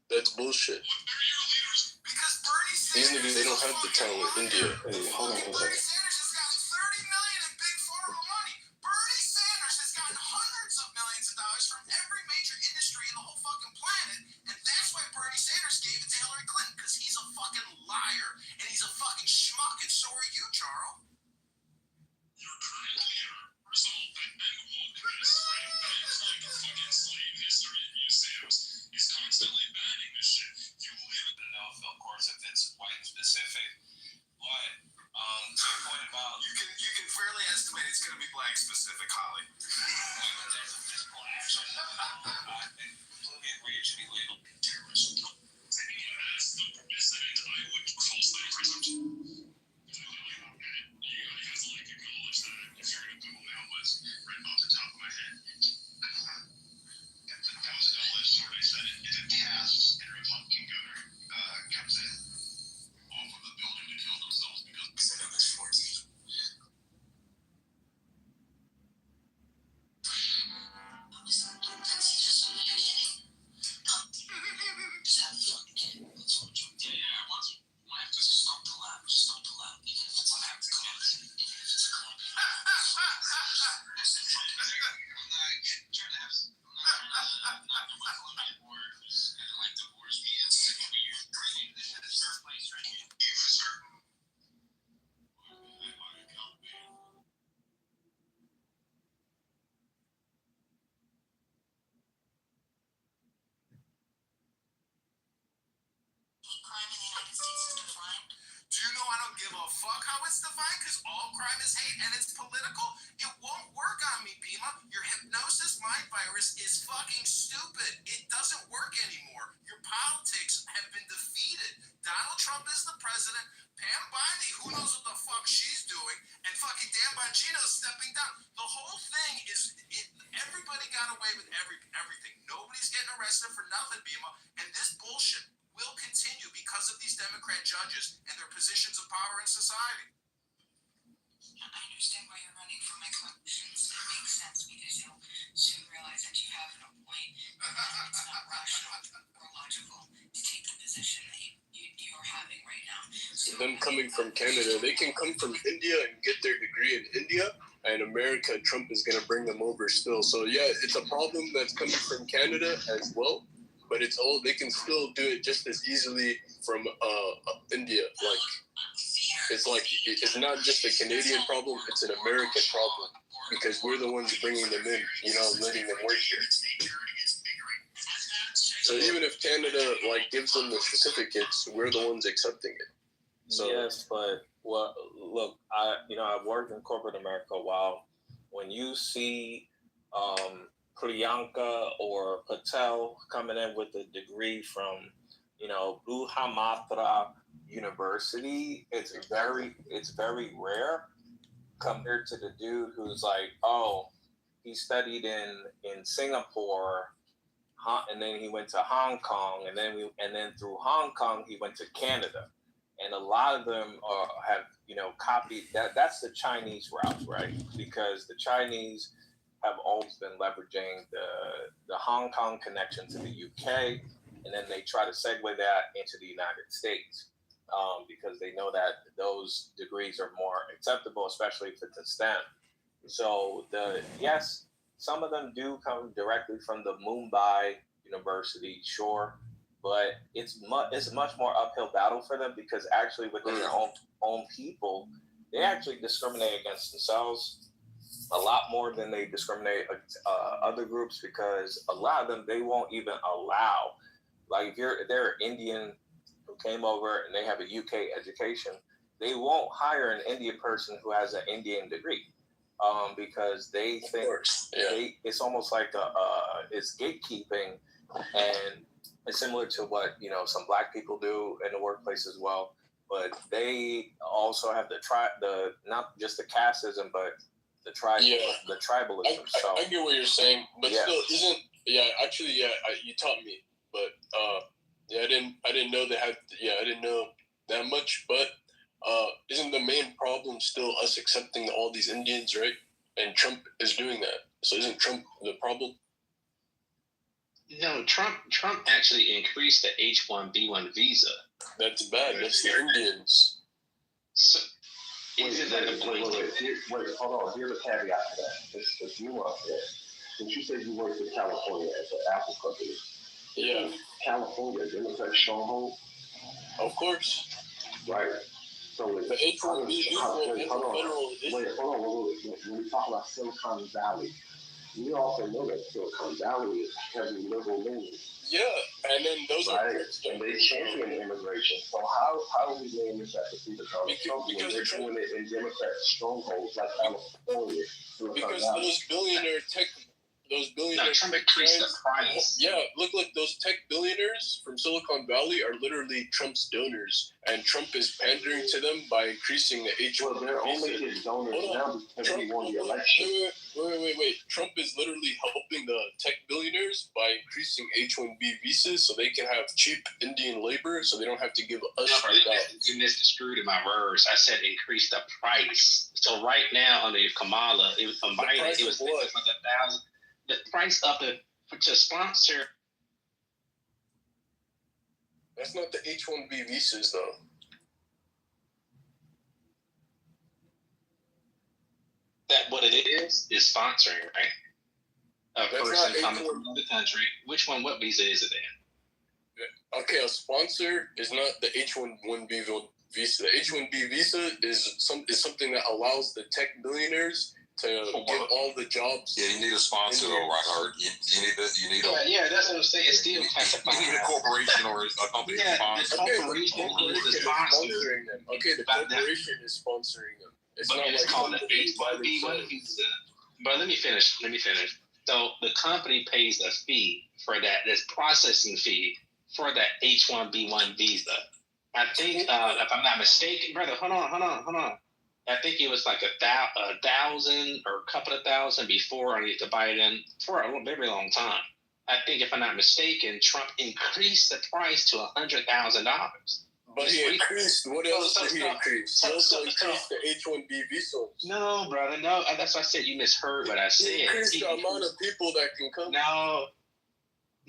S16: That's bullshit. These niggas, they don't have the talent. India. Hey, hold on.
S15: Bernie Sanders has gotten $30 million in big pharma money. Bernie Sanders has gotten hundreds of millions of dollars from every major industry in the whole fucking planet, and that's why Bernie Sanders gave it to Hillary Clinton, because he's a fucking liar, and he's a fucking schmuck, and so are you, Charles.
S6: You're currently resolved that men woke this spreading names like fucking slave history in museums is constantly banning this shit. You live in know, of course, if it's white specific. But to your point about
S15: you can fairly estimate it's going to be black specific, Holly.
S6: There's a physical action. I completely agree. It should be labeled terrorism. Anyone has the permission, I would falsely presumption. You guys acknowledge that if you're going to Google me on list right off the top of my head. That was a double-edged sword. I said it. It's a task, and a Republican governor comes in off of the building to kill themselves because of this 14. hate crime in the United States is defined?
S15: Do you know I don't give a fuck how it's defined? Because all crime is hate and it's political? It won't work on me, Bima. Your hypnosis mind virus is fucking stupid. It doesn't work anymore. Your politics have been defeated. Donald Trump is the president. Pam Bondi, who knows what the fuck she's doing, and fucking Dan Bongino's stepping down. The whole thing is, everybody got away with everything. Nobody's getting arrested for nothing, Bima. And this bullshit will continue because of these Democrat judges and their positions of power in society.
S6: I understand why you're running for my elections. It makes sense because you'll soon realize that you have no point. It's not rational or logical to take the position that you're having right now. So
S16: Them coming from Canada, they can come from India and get their degree in India, and America, Trump is going to bring them over still. So yeah, it's a problem that's coming from Canada as well, but it's all, they can still do it just as easily from India. Like, it's not just a Canadian problem, it's an American problem, because we're the ones bringing them in, letting them work here. So even if Canada gives them the certificates, we're the ones accepting it. So
S12: yes, but look, I've worked in corporate America a while. When you see Priyanka or Patel coming in with a degree from, Buhamatra University, it's very rare compared to the dude who's like, oh, he studied in Singapore, and then he went to Hong Kong, and then through Hong Kong he went to Canada, and a lot of them have copied that. That's the Chinese route, right? Because the Chinese have always been leveraging the Hong Kong connection to the UK, and then they try to segue that into the United States because they know that those degrees are more acceptable, especially if it's a STEM. So yes. Some of them do come directly from the Mumbai University, sure, but it's much more uphill battle for them because actually within their own people, they actually discriminate against themselves a lot more than they discriminate other groups, because a lot of them, they won't even allow, like if they're Indian who came over and they have a UK education, they won't hire an Indian person who has an Indian degree. Because they think it's almost like it's gatekeeping, and it's similar to what some Black people do in the workplace as well. But they also have the not just the casteism, but the tribalism.
S16: I get what you're saying, but still isn't. You taught me, but I didn't know they had. I didn't know that much, but. Isn't the main problem still us accepting all these Indians, right? And Trump is doing that. So isn't Trump the problem?
S2: No, Trump actually increased the H-1B1 visa.
S16: That's bad. That's the Indians.
S2: So,
S5: wait, hold on. Here's a caveat to that. It's nuance there. Since you said you worked in California at the Apple company.
S16: Yeah.
S5: California, Democrat stronghold?
S16: Of course.
S5: Right. So
S16: the H-1B
S5: hold on. When we talk about Silicon Valley, we also know that Silicon Valley is heavily liberal leaning.
S16: Yeah, and then those
S5: are and they champion immigration. So how are we laying this at the feet of Donald Trump when they're doing it in Democrat strongholds like California?
S16: Because those billionaire tech.
S2: Trump increased the price.
S16: Yeah, look, those tech billionaires from Silicon Valley are literally Trump's donors, and Trump is pandering to them by increasing the H-1B.
S5: Well, they're only his donors now because he won the election.
S16: Wait. Trump is literally helping the tech billionaires by increasing H-1B visas so they can have cheap Indian labor, so they don't have to give us.
S2: You misconstrued in my words. I said increase the price. So right now under Kamala, it was Biden. It was like 1,000. The price up to sponsor.
S16: That's not the H-1B visas, though.
S2: That what it is sponsoring, right? A person coming from the country. Which one? What visa is it in?
S16: Okay, a sponsor is not the H-1B visa. The H-1B visa is something that allows the tech billionaires to get all the jobs.
S11: Yeah, you need a sponsor though, Reinhardt. You need a
S2: Yeah, that's what I'm saying. It's still
S11: you need a corporation or a company to sponsor.
S2: The corporation is the sponsor.
S16: Sponsoring them. Okay, the corporation is sponsoring them. It's
S2: But
S16: not
S2: it's
S16: like
S2: called an
S16: somebody by
S2: H-1B
S16: themselves.
S2: visa. But let me finish. So the company pays a fee for that. This processing fee for that H-1B1 visa. I think, if I'm not mistaken, brother, hold on. I think it was like $1,000 or a couple of thousand before underneath the Biden for a very long time. I think, if I'm not mistaken, Trump increased the price to $100,000.
S16: But he increased. What else did he increase? He also increased the H-1B visas.
S2: No, brother, no. That's why I said you misheard what I said.
S16: He increased the amount of people that can come.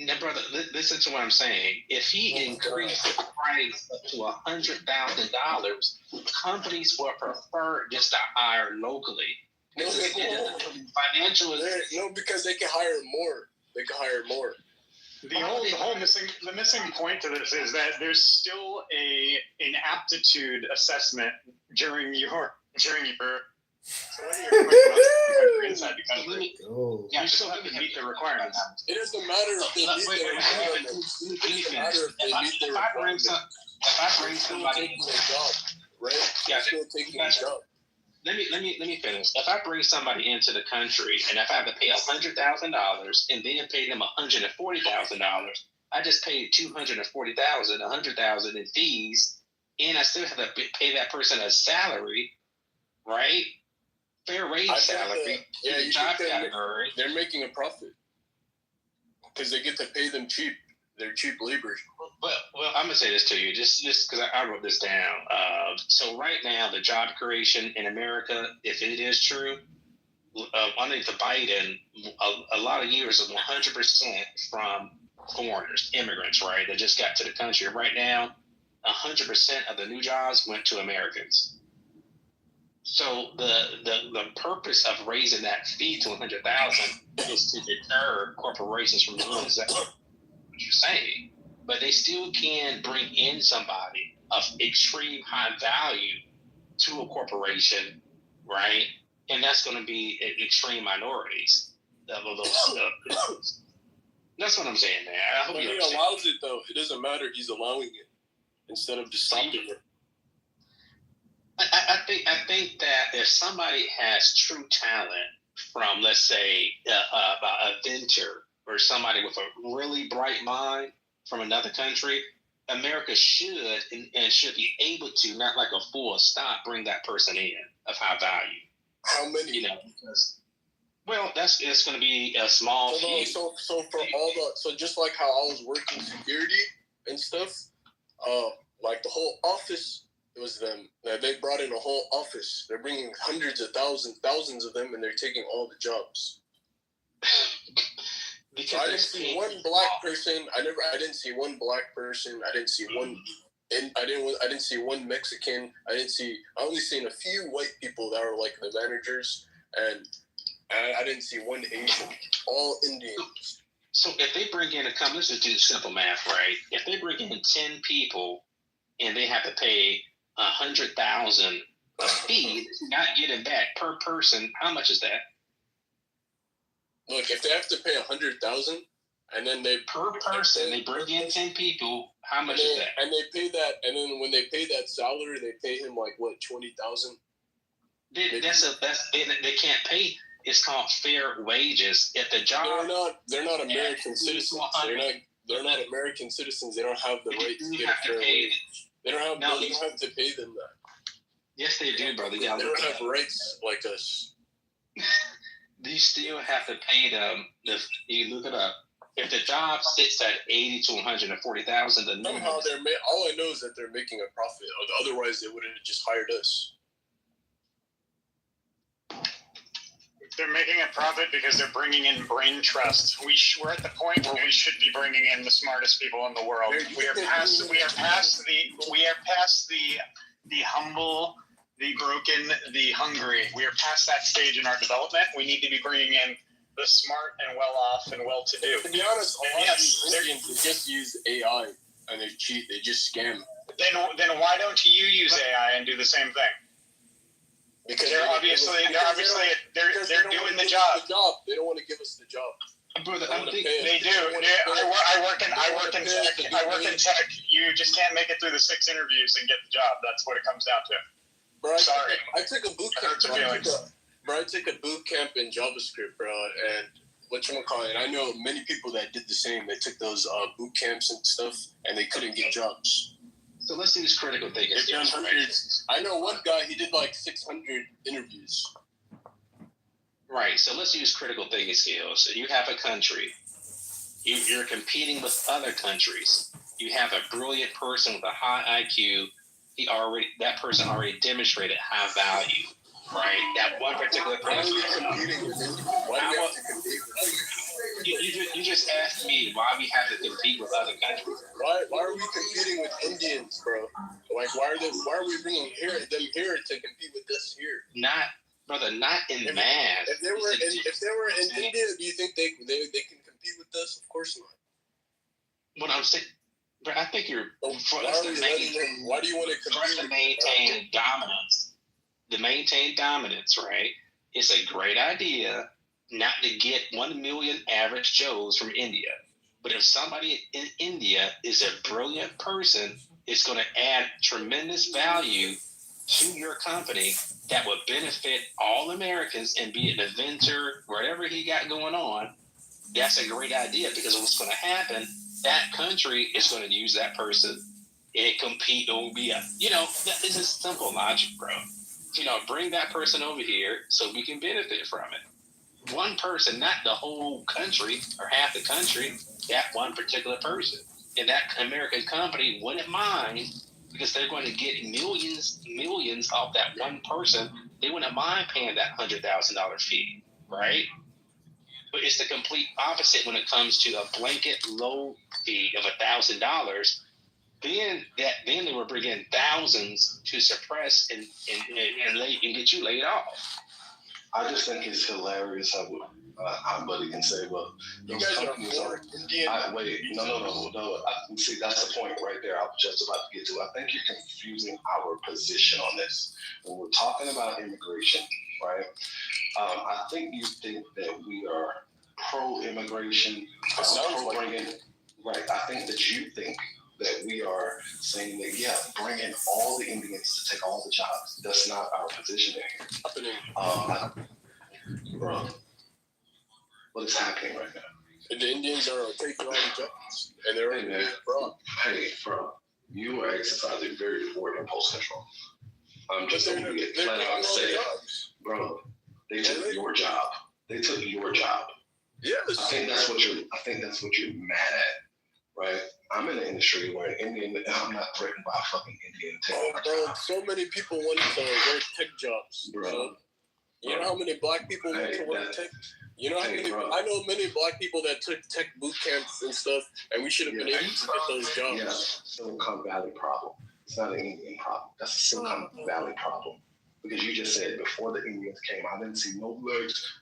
S2: No, brother, listen to what I'm saying. If he increased the price up to $100,000, companies will prefer just to hire locally.
S16: No,
S2: Financial
S16: no, because they can hire more.
S9: The missing point to this is that there's still an aptitude assessment during your so whether you're inside the country, you still have to meet the requirements.
S16: It doesn't matter if they meet the requirements. It doesn't matter if they meet the requirements.
S2: If I bring somebody
S16: taking their job, right?
S2: Yeah,
S16: still taking their job.
S2: Let me finish. If I bring somebody into the country and if I have to pay $100,000 and then pay them $140,000, I just paid $240,000, $100,000 in fees, and I still have to pay that person a salary, right? Fair wage salary.
S16: You
S2: job
S16: think
S2: category.
S16: They're making a profit because they get to pay them cheap. They're cheap labor.
S2: Well, I'm gonna say this to you, just because I wrote this down. So right now, the job creation in America, if it is true, underneath the Biden, a lot of years of 100% from foreigners, immigrants, right? That just got to the country. Right now, 100% of the new jobs went to Americans. So the purpose of raising that fee to $100,000 is to deter corporations from doing exactly what you're saying. But they still can bring in somebody of extreme high value to a corporation, right? And that's going to be extreme minorities of those. That's what I'm saying, man. I hope
S16: But he allows it, though. It doesn't matter. He's allowing it instead of just stopping it.
S2: I think that if somebody has true talent from, let's say, a venture or somebody with a really bright mind from another country, America should and should be able to, not like a full stop, bring that person in of high value.
S16: How many?
S2: Because, well, it's going to be a small few.
S16: So for all so just like how I was working security and stuff, like the whole office, it was them. They brought in a whole office. They're bringing hundreds of thousands of them, and they're taking all the jobs. So I didn't see one black person. I didn't see one black person. I didn't see one. And I didn't see one Mexican. I only seen a few white people that were like the managers, and I didn't see one Asian. All Indians.
S2: So if they bring in let's just do simple math, right? If they bring in 10 people and they have to pay $100,000 a fee, not getting back per person, how much is that?
S16: Look, if they have to pay $100,000, and then they
S2: per person, they bring in 10 people, how much is that?
S16: And they pay that, and then when they pay that salary, they pay him like what, $20,000?
S2: They can't pay. It's called fair wages. If the job,
S16: they're not American citizens. They're not American citizens. They don't have the right to get a fair wage. They don't have to pay them that.
S2: Yes, they do, brother.
S16: They don't have rights like us.
S2: You still have to pay them. You look it up. If the job sits at $80,000 to $140,000,
S16: somehow all I know is that they're making a profit. Otherwise, they wouldn't have just hired us.
S9: They're making a profit because they're bringing in brain trust. We're at the point where we should be bringing in the smartest people in the world. We are past the humble, the broken, the hungry. We are past that stage in our development. We need to be bringing in the smart and well-off and well-to-do.
S16: To be honest, a lot of these Indians just use AI and they cheat. They just scam.
S9: Then why don't you use AI and do the same thing?
S16: Because
S17: they're obviously doing the job.
S16: They don't want to give us the job.
S17: Brother, they do. I work in tech. You just can't make it through the 6 interviews and get the job. That's what it comes down to.
S16: Bro,
S17: Sorry.
S16: I took a boot camp. I took a boot camp in JavaScript, bro, and whatchamacallit, I know many people that did the same. They took those boot camps and stuff, and they couldn't get jobs.
S2: So let's use critical thinking.
S16: I know one guy, he did like 600 interviews.
S2: Right. So let's use critical thinking skills. So you have a country. You're competing with other countries. You have a brilliant person with a high IQ. That person already demonstrated high value. Right. That one particular person. You just asked me why we have to compete with other countries.
S16: Why are we competing with Indians, bro? Like, why are we bringing them here to compete with us here?
S2: Not in mass.
S16: If they were in India, do you think they can compete with us? Of course not.
S2: What I'm saying, but I think you're.
S16: Why do you want to compete?
S2: To maintain dominance. To maintain dominance, right? It's a great idea not to get 1 million average Joes from India. But if somebody in India is a brilliant person, it's going to add tremendous value to your company that would benefit all Americans and be an inventor, whatever he got going on. That's a great idea because what's going to happen, that country is going to use that person and compete. It will be this is simple logic, bro. Bring that person over here so we can benefit from it. One person, not the whole country or half the country, that one particular person. And that American company wouldn't mind because they're going to get millions off that one person. They wouldn't mind paying that $100,000 fee, right? But it's the complete opposite when it comes to a blanket low fee of $1,000. Then they will bring in thousands to suppress and get you laid off.
S5: I just think it's hilarious how Buddy can say, well, those companies are Indian. See, that's the point right there I was just about to get to. I think you're confusing our position on this. When we're talking about immigration, right, I think you think that we are pro-immigration, pro-bringing, right, I think that you think that we are saying that, bring in all the Indians to take all the jobs. That's not our position here. Bro, what is happening right now?
S16: The Indians are taking all the jobs, and they're
S5: Hey, bro, you are exercising very poor impulse control. I'm just going to get flat out and say, bro, they took your job. They took your job.
S16: Yes.
S5: I think that's what you're mad at, right? I'm in an industry where I'm not threatened by a fucking Indian.
S16: Bro, so many people want to work tech jobs, bro. So, you know how many black people want to work tech? You know how many? I know many black people that took tech boot camps and stuff, and we should have been able to get those jobs.
S5: Yeah, Silicon Valley problem. It's not an Indian problem. That's a Silicon Valley problem. Because you just said before the Indians came, I didn't see no legs,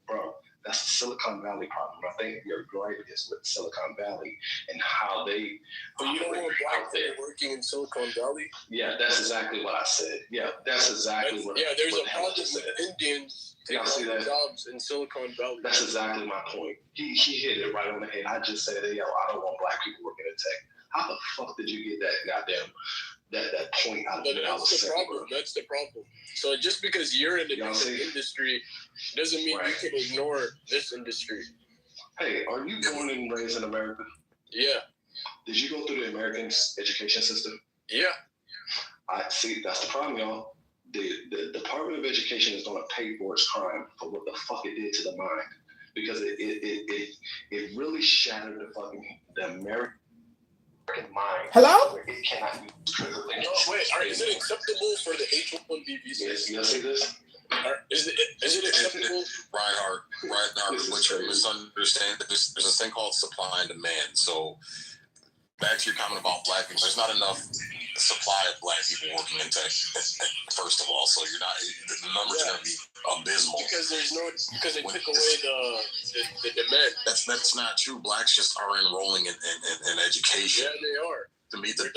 S5: bro. That's a Silicon Valley problem. I think your gripe is with Silicon Valley and how they.
S16: But you don't want black people working in Silicon Valley?
S5: Yeah, that's exactly what I said. Yeah, that's exactly what.
S16: Yeah, there's a problem with Indians taking jobs in Silicon Valley.
S5: That's exactly my point. He hit it right on the head. I just said, I don't want black people working in tech. How the fuck did you get that goddamn that point out of it?
S16: That's the problem. So just because you're in the industry doesn't mean you can ignore this industry.
S5: Hey, are you born and raised in America?
S16: Yeah.
S5: Did you go through the American education system?
S16: Yeah.
S5: I see. That's the problem, y'all. The Department of Education is going to pay for its crime for what the fuck it did to the mind, because it really shattered the American mind.
S1: Hello?
S5: It cannot use critical thinking.
S16: No, wait. Is it acceptable for the H-1B visa?
S5: Yes, you see this?
S16: Is it acceptable?
S11: Reinhardt, what you're misunderstanding, there's a thing called supply and demand. So back to your comment about black people, there's not enough supply of black people working in tech, first of all. So the numbers are going to be abysmal.
S16: Because they took away the demand.
S11: That's not true. Blacks just are enrolling in education.
S16: Yeah, they are.
S11: To meet the.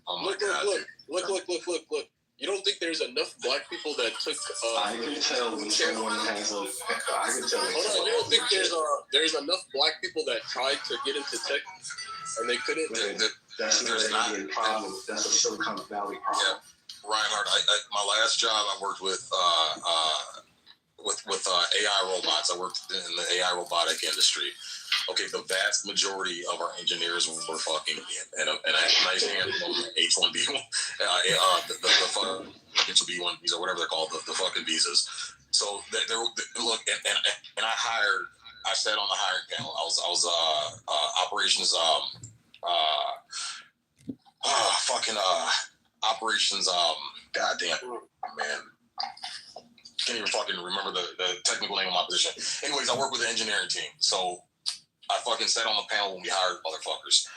S11: Oh my
S16: Look. You don't think there's enough black people that took?
S5: I can tell when someone has a. I can tell.
S16: Hold on, you don't think there's enough black people that tried to get into tech and they couldn't?
S5: That's not a problem. That's a Silicon Valley problem.
S11: Yeah, Reinhardt. My last job, I worked with AI robots. I worked in the AI robotic industry. Okay, the vast majority of our engineers were fucking and a nice handful of H-1B, the fucking H-1B visas or whatever they're called, the fucking visas. So look, and I sat on the hiring panel. I was operations operations goddamn man. Can't even fucking remember the technical name of my position. Anyways, I work with the engineering team. So I fucking sat on the panel when we hired motherfuckers.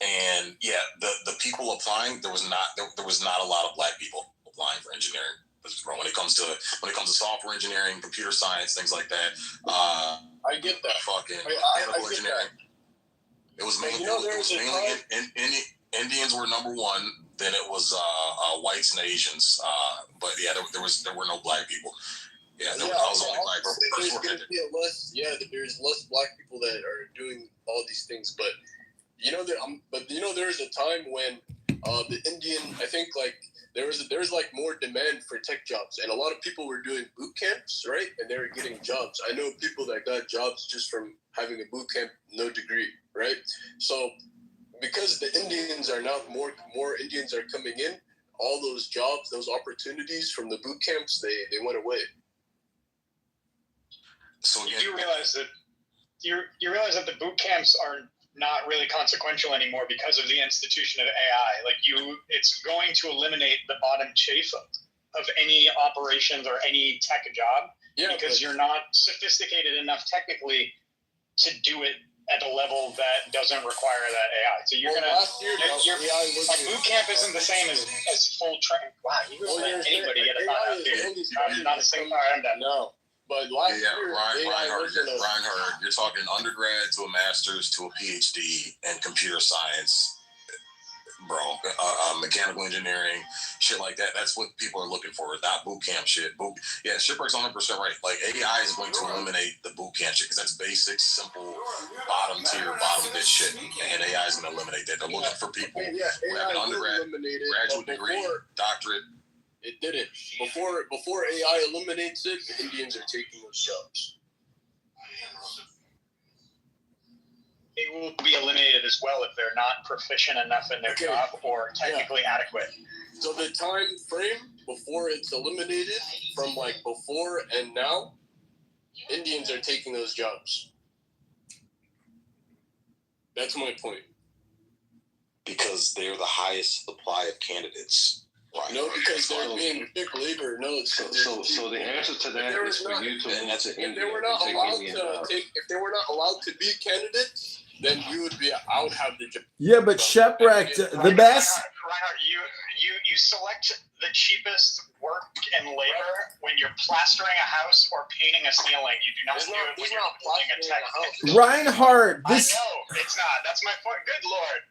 S11: And yeah, the people applying, there was not a lot of black people applying for engineering. When it comes to software engineering, computer science, things like that.
S16: I get that.
S11: Fucking mechanical engineering. It was mainly Indians were number one. Then it was whites and Asians. But yeah, there were no black people. Yeah, I was the only black person.
S16: There's less black people that are doing all these things. But there was a time when the Indian, I think like there was like more demand for tech jobs, and a lot of people were doing boot camps, right? And they were getting jobs. I know people that got jobs just from having a boot camp, no degree, right? So because the Indians are now more Indians are coming in, all those jobs, those opportunities from the boot camps, they went away.
S11: So again,
S17: you realize that the boot camps are not really consequential anymore because of the institution of AI. Like it's going to eliminate the bottom chafe of any operations or any tech job because you're not sophisticated enough technically to do it at a level that doesn't require that AI. So you're boot camp isn't the same as full training. Wow, you can let anybody get a thought out here. Not a single. All right, I'm done.
S16: No. But last year,
S11: Reinhardt, you're talking undergrad to a master's to a PhD in computer science, bro. Mechanical engineering, shit like that. That's what people are looking for. Not boot camp shit. Shipwreck's 100% right. Like AI is going to eliminate the boot camp shit because that's basic, simple, bottom tier, bottom bitch shit, and AI is going to eliminate that. They're looking for people who have an undergrad, graduate degree, doctorate.
S16: It didn't. Before AI eliminates it, the Indians are taking those jobs.
S17: It will be eliminated as well if they're not proficient enough in their job or technically adequate.
S16: So the time frame before it's eliminated, from like before and now, Indians are taking those jobs. That's my point.
S11: Because they're the highest supply of candidates.
S16: Right. No, because they're being pick labor. No,
S5: so the answer to that is for you to move to India.
S16: If they were not allowed to be candidates, then I would have the job.
S1: Yeah, but Shipwrecked, the best.
S17: Reinhardt, you select the cheapest work and labor when you're plastering a house or painting a ceiling. You do not do it when you're building a tech house.
S1: Reinhardt,
S17: I know it's not. That's my point. Good Lord.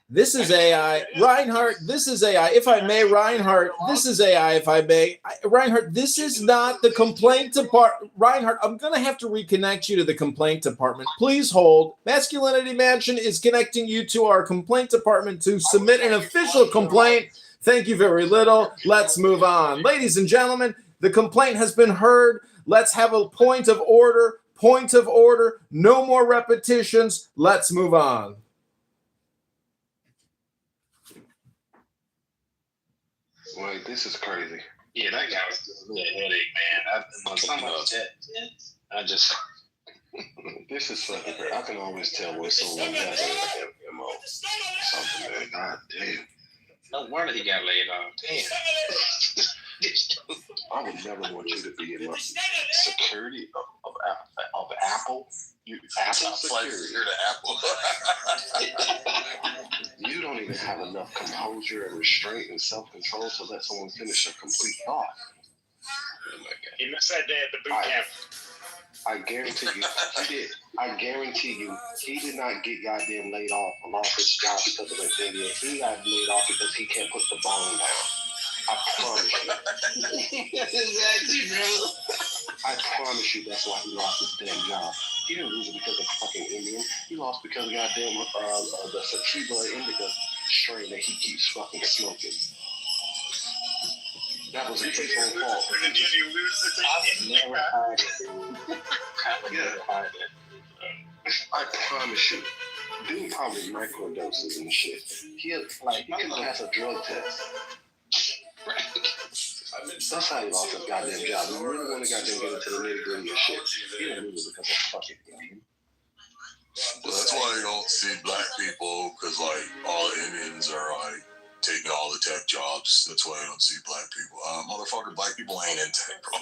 S1: This is AI. Reinhardt, this is AI. If I may, Reinhardt, this is AI. If I may, Reinhardt, this is not the complaint department. Reinhardt, I'm going to have to reconnect you to the complaint department. Please hold. Masculinity Mansion is connecting you to our complaint department to submit an official complaint. Thank you very little. Let's move on. Ladies and gentlemen, the complaint has been heard. Let's have a point of order. Point of order. No more repetitions. Let's move on.
S5: Wait, this is crazy.
S13: Yeah, that guy was giving me a headache, man.
S5: This is fucking crazy. I can always tell when someone has an MO. Something, man. God damn.
S13: No wonder he got laid off. Damn.
S5: I would never want you to be in my security of Apple. Apple security.
S11: You're the Apple.
S5: You don't even have enough composure and restraint and self-control to let someone finish a complete thought.
S17: He missed that day at the boot camp.
S5: I guarantee you, he did. I guarantee you, he did not get goddamn laid off or lost his job because of India. He got laid off because he can't put the bone down. I promise you.
S2: Exactly, bro.
S5: I promise you that's why he lost his damn job. He didn't lose it because of fucking Indian. He lost because of goddamn the sativa indica strain that he keeps fucking smoking. That was his own fault. I've never had it. Yeah. I promise you. Dude probably microdoses and shit. He couldn't pass a drug test. That's how he lost his goddamn job. We really want to goddamn get into the nitty gritty of shit. He didn't lose it because of fucking Indian.
S11: Well, that's why you don't see black people, because all the Indians are taking all the tech jobs. That's why I don't see black people. Motherfucker, black people ain't in tech, bro.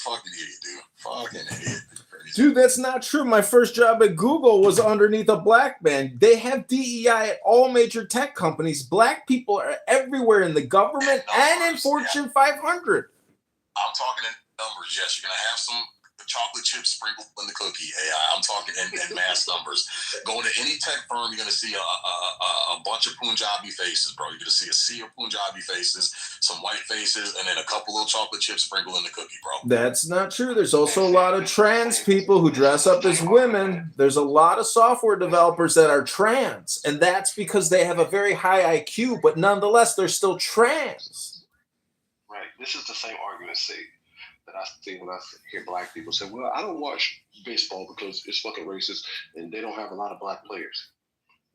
S11: Fucking idiot, dude. Fucking idiot.
S1: Dude, that's not true. My first job at Google was underneath a black man. They have DEI at all major tech companies. Black people are everywhere in the government and in Fortune 500.
S11: I'm talking in numbers. Yes, you're going to have some chocolate chips sprinkled in the cookie. AI. I'm talking in mass numbers. Going to any tech firm, you're going to see a bunch of Punjabi faces, bro. You're going to see a sea of Punjabi faces, some white faces, and then a couple little chocolate chips sprinkled in the cookie, bro.
S1: That's not true. There's also a lot of trans people who dress up as women. There's a lot of software developers that are trans, and that's because they have a very high IQ, but nonetheless, they're still trans.
S5: Right. This is the same argument, see, that I see when I hear black people say, well, I don't watch baseball because it's fucking racist and they don't have a lot of black players.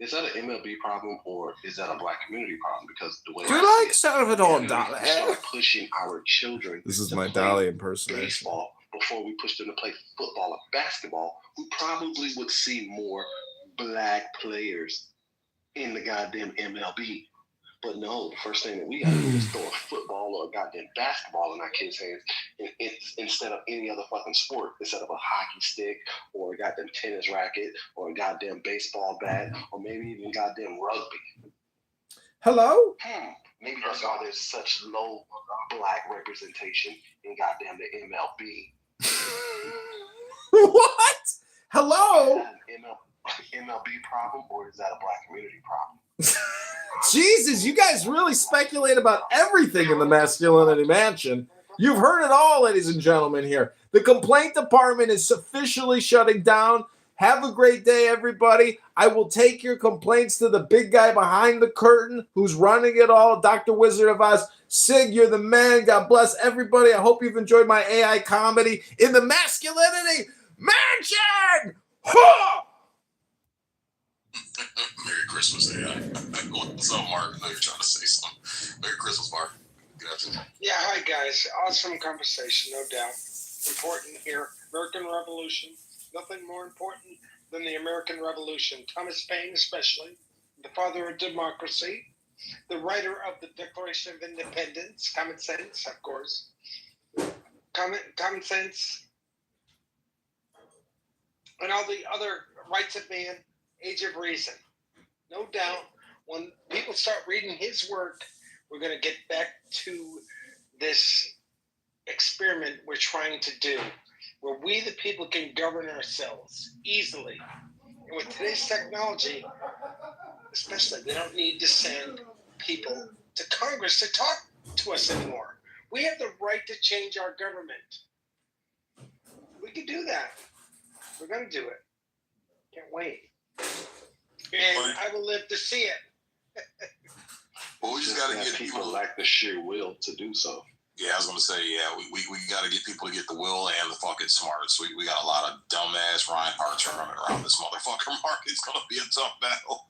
S5: Is that an MLB problem or is that a black community problem? Because the way
S1: Do you like Salvador Dali?
S5: start pushing our children
S1: This is
S5: to
S1: my
S5: play
S1: Dali impersonation.
S5: baseball before we push them to play football or basketball, we probably would see more black players in the goddamn MLB. But no, the first thing that we gotta do is throw a football or a goddamn basketball in our kids' hands instead of any other fucking sport, instead of a hockey stick or a goddamn tennis racket or a goddamn baseball bat or maybe even goddamn rugby.
S1: Hello?
S5: Maybe that's why there's such low black representation in goddamn the MLB.
S1: What? Hello?
S5: Is that an MLB problem or is that a black community problem?
S1: Jesus, you guys really speculate about everything in the Masculinity Mansion. You've heard it all, ladies and gentlemen, here. The complaint department is officially shutting down. Have a great day, everybody. I will take your complaints to the big guy behind the curtain who's running it all, Dr. Wizard of Oz. Sig, you're the man. God bless everybody. I hope you've enjoyed my AI comedy in the Masculinity Mansion. Ha!
S11: Merry Christmas, AI. What's up, Mark? I know you're trying to say something. Merry Christmas, Mark. Good afternoon.
S18: Yeah, hi, guys. Awesome conversation, no doubt. Important here. American Revolution. Nothing more important than the American Revolution. Thomas Paine, especially, the father of democracy, the writer of the Declaration of Independence, common sense, of course. Common sense, and all the other rights of man, age of reason. No doubt, when people start reading his work, we're going to get back to this experiment we're trying to do, where we, the people, can govern ourselves easily. And with today's technology, especially, we don't need to send people to Congress to talk to us anymore. We have the right to change our government. We can do that. We're going to do it. Can't wait. And I will live to see it.
S11: Well, we just got to get
S5: people lack the sheer will to do so.
S11: Yeah, I was gonna say, yeah, we got to get people to get the will and the fucking smarts. We got a lot of dumbass Reinhardts running around this motherfucker. Mark, it's gonna be a tough battle.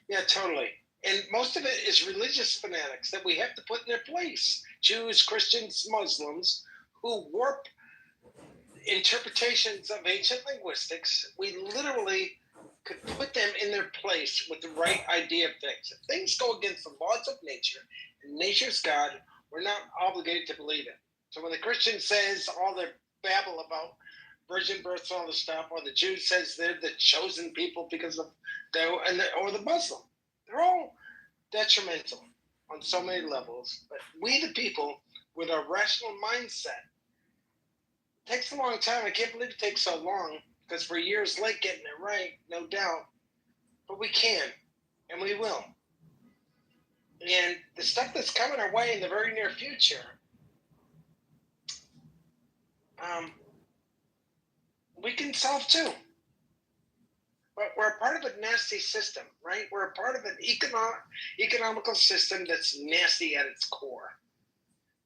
S18: Yeah, totally. And most of it is religious fanatics that we have to put in their place. Jews, Christians, Muslims, who warp interpretations of ancient linguistics. We literally could put them in their place with the right idea of things. If things go against the laws of nature, and nature's God, we're not obligated to believe it. So when the Christian says all their babble about virgin births and all this stuff, or the Jew says they're the chosen people because of or the Muslim, they're all detrimental on so many levels. But we, the people, with our rational mindset, takes a long time. I can't believe it takes so long because we're years late getting it right, no doubt. But we can, and we will. And the stuff that's coming our way in the very near future, we can solve too. But we're a part of a nasty system, right? We're a part of an economical system that's nasty at its core.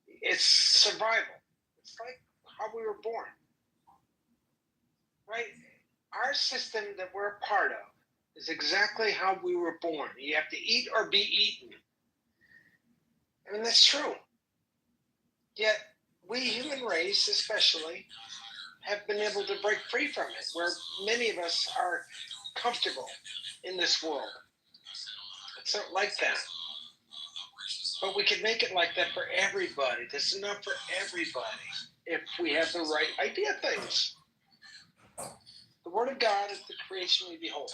S18: It's survival. It's like how we were born, right? Our system that we're a part of is exactly how we were born. You have to eat or be eaten. I mean, that's true. Yet, we human race especially have been able to break free from it, where many of us are comfortable in this world. It's not like that. But we can make it like that for everybody. This is enough for everybody if we have the right idea of things. The Word of God is the creation we behold.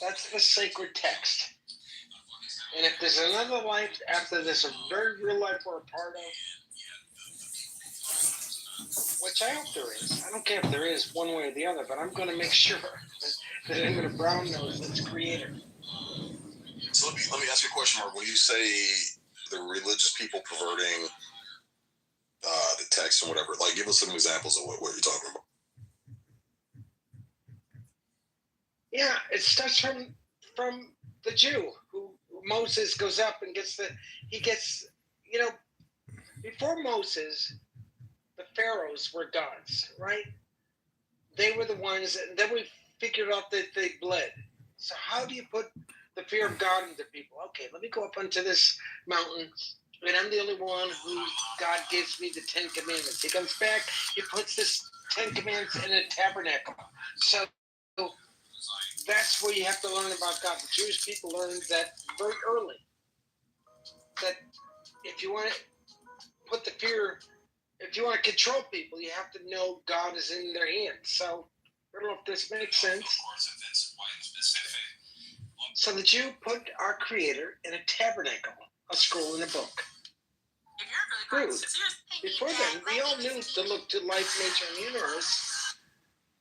S18: That's the sacred text. And if there's another life after this, a very real life we're a part of, which I hope there is. I don't care if there is one way or the other, but I'm going to make sure that I'm going to brown nose its creator.
S11: So let me ask you a question, Mark. When you say the religious people perverting the text and whatever, like, give us some examples of what you're talking about.
S18: Yeah, it starts from the Jew who Moses goes up and gets before Moses, the pharaohs were gods, right? They were the ones, and then we figured out that they bled. So how do you put the fear of God into people? Okay, let me go up onto this mountain, and I'm the only one who God gives me the 10 Commandments. He comes back, he puts this 10 Commandments in a tabernacle. So that's where you have to learn about God. The Jewish people learned that very early. That if you want to put the fear, if you want to control people, you have to know God is in their hands. So I don't know if this makes sense. So the Jew put our Creator in a tabernacle, a scroll in a book. Rude. Before then, we all knew to look to life, nature, and the universe.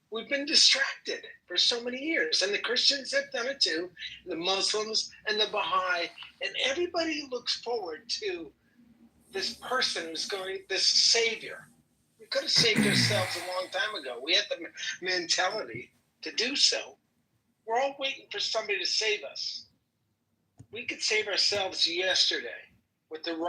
S18: We've been distracted for so many years, and the Christians have done it too, the Muslims and the Baha'i, and everybody looks forward to this person who's going, this savior. We could have saved ourselves a long time ago. We had the mentality to do so. We're all waiting for somebody to save us. We could save ourselves yesterday with the right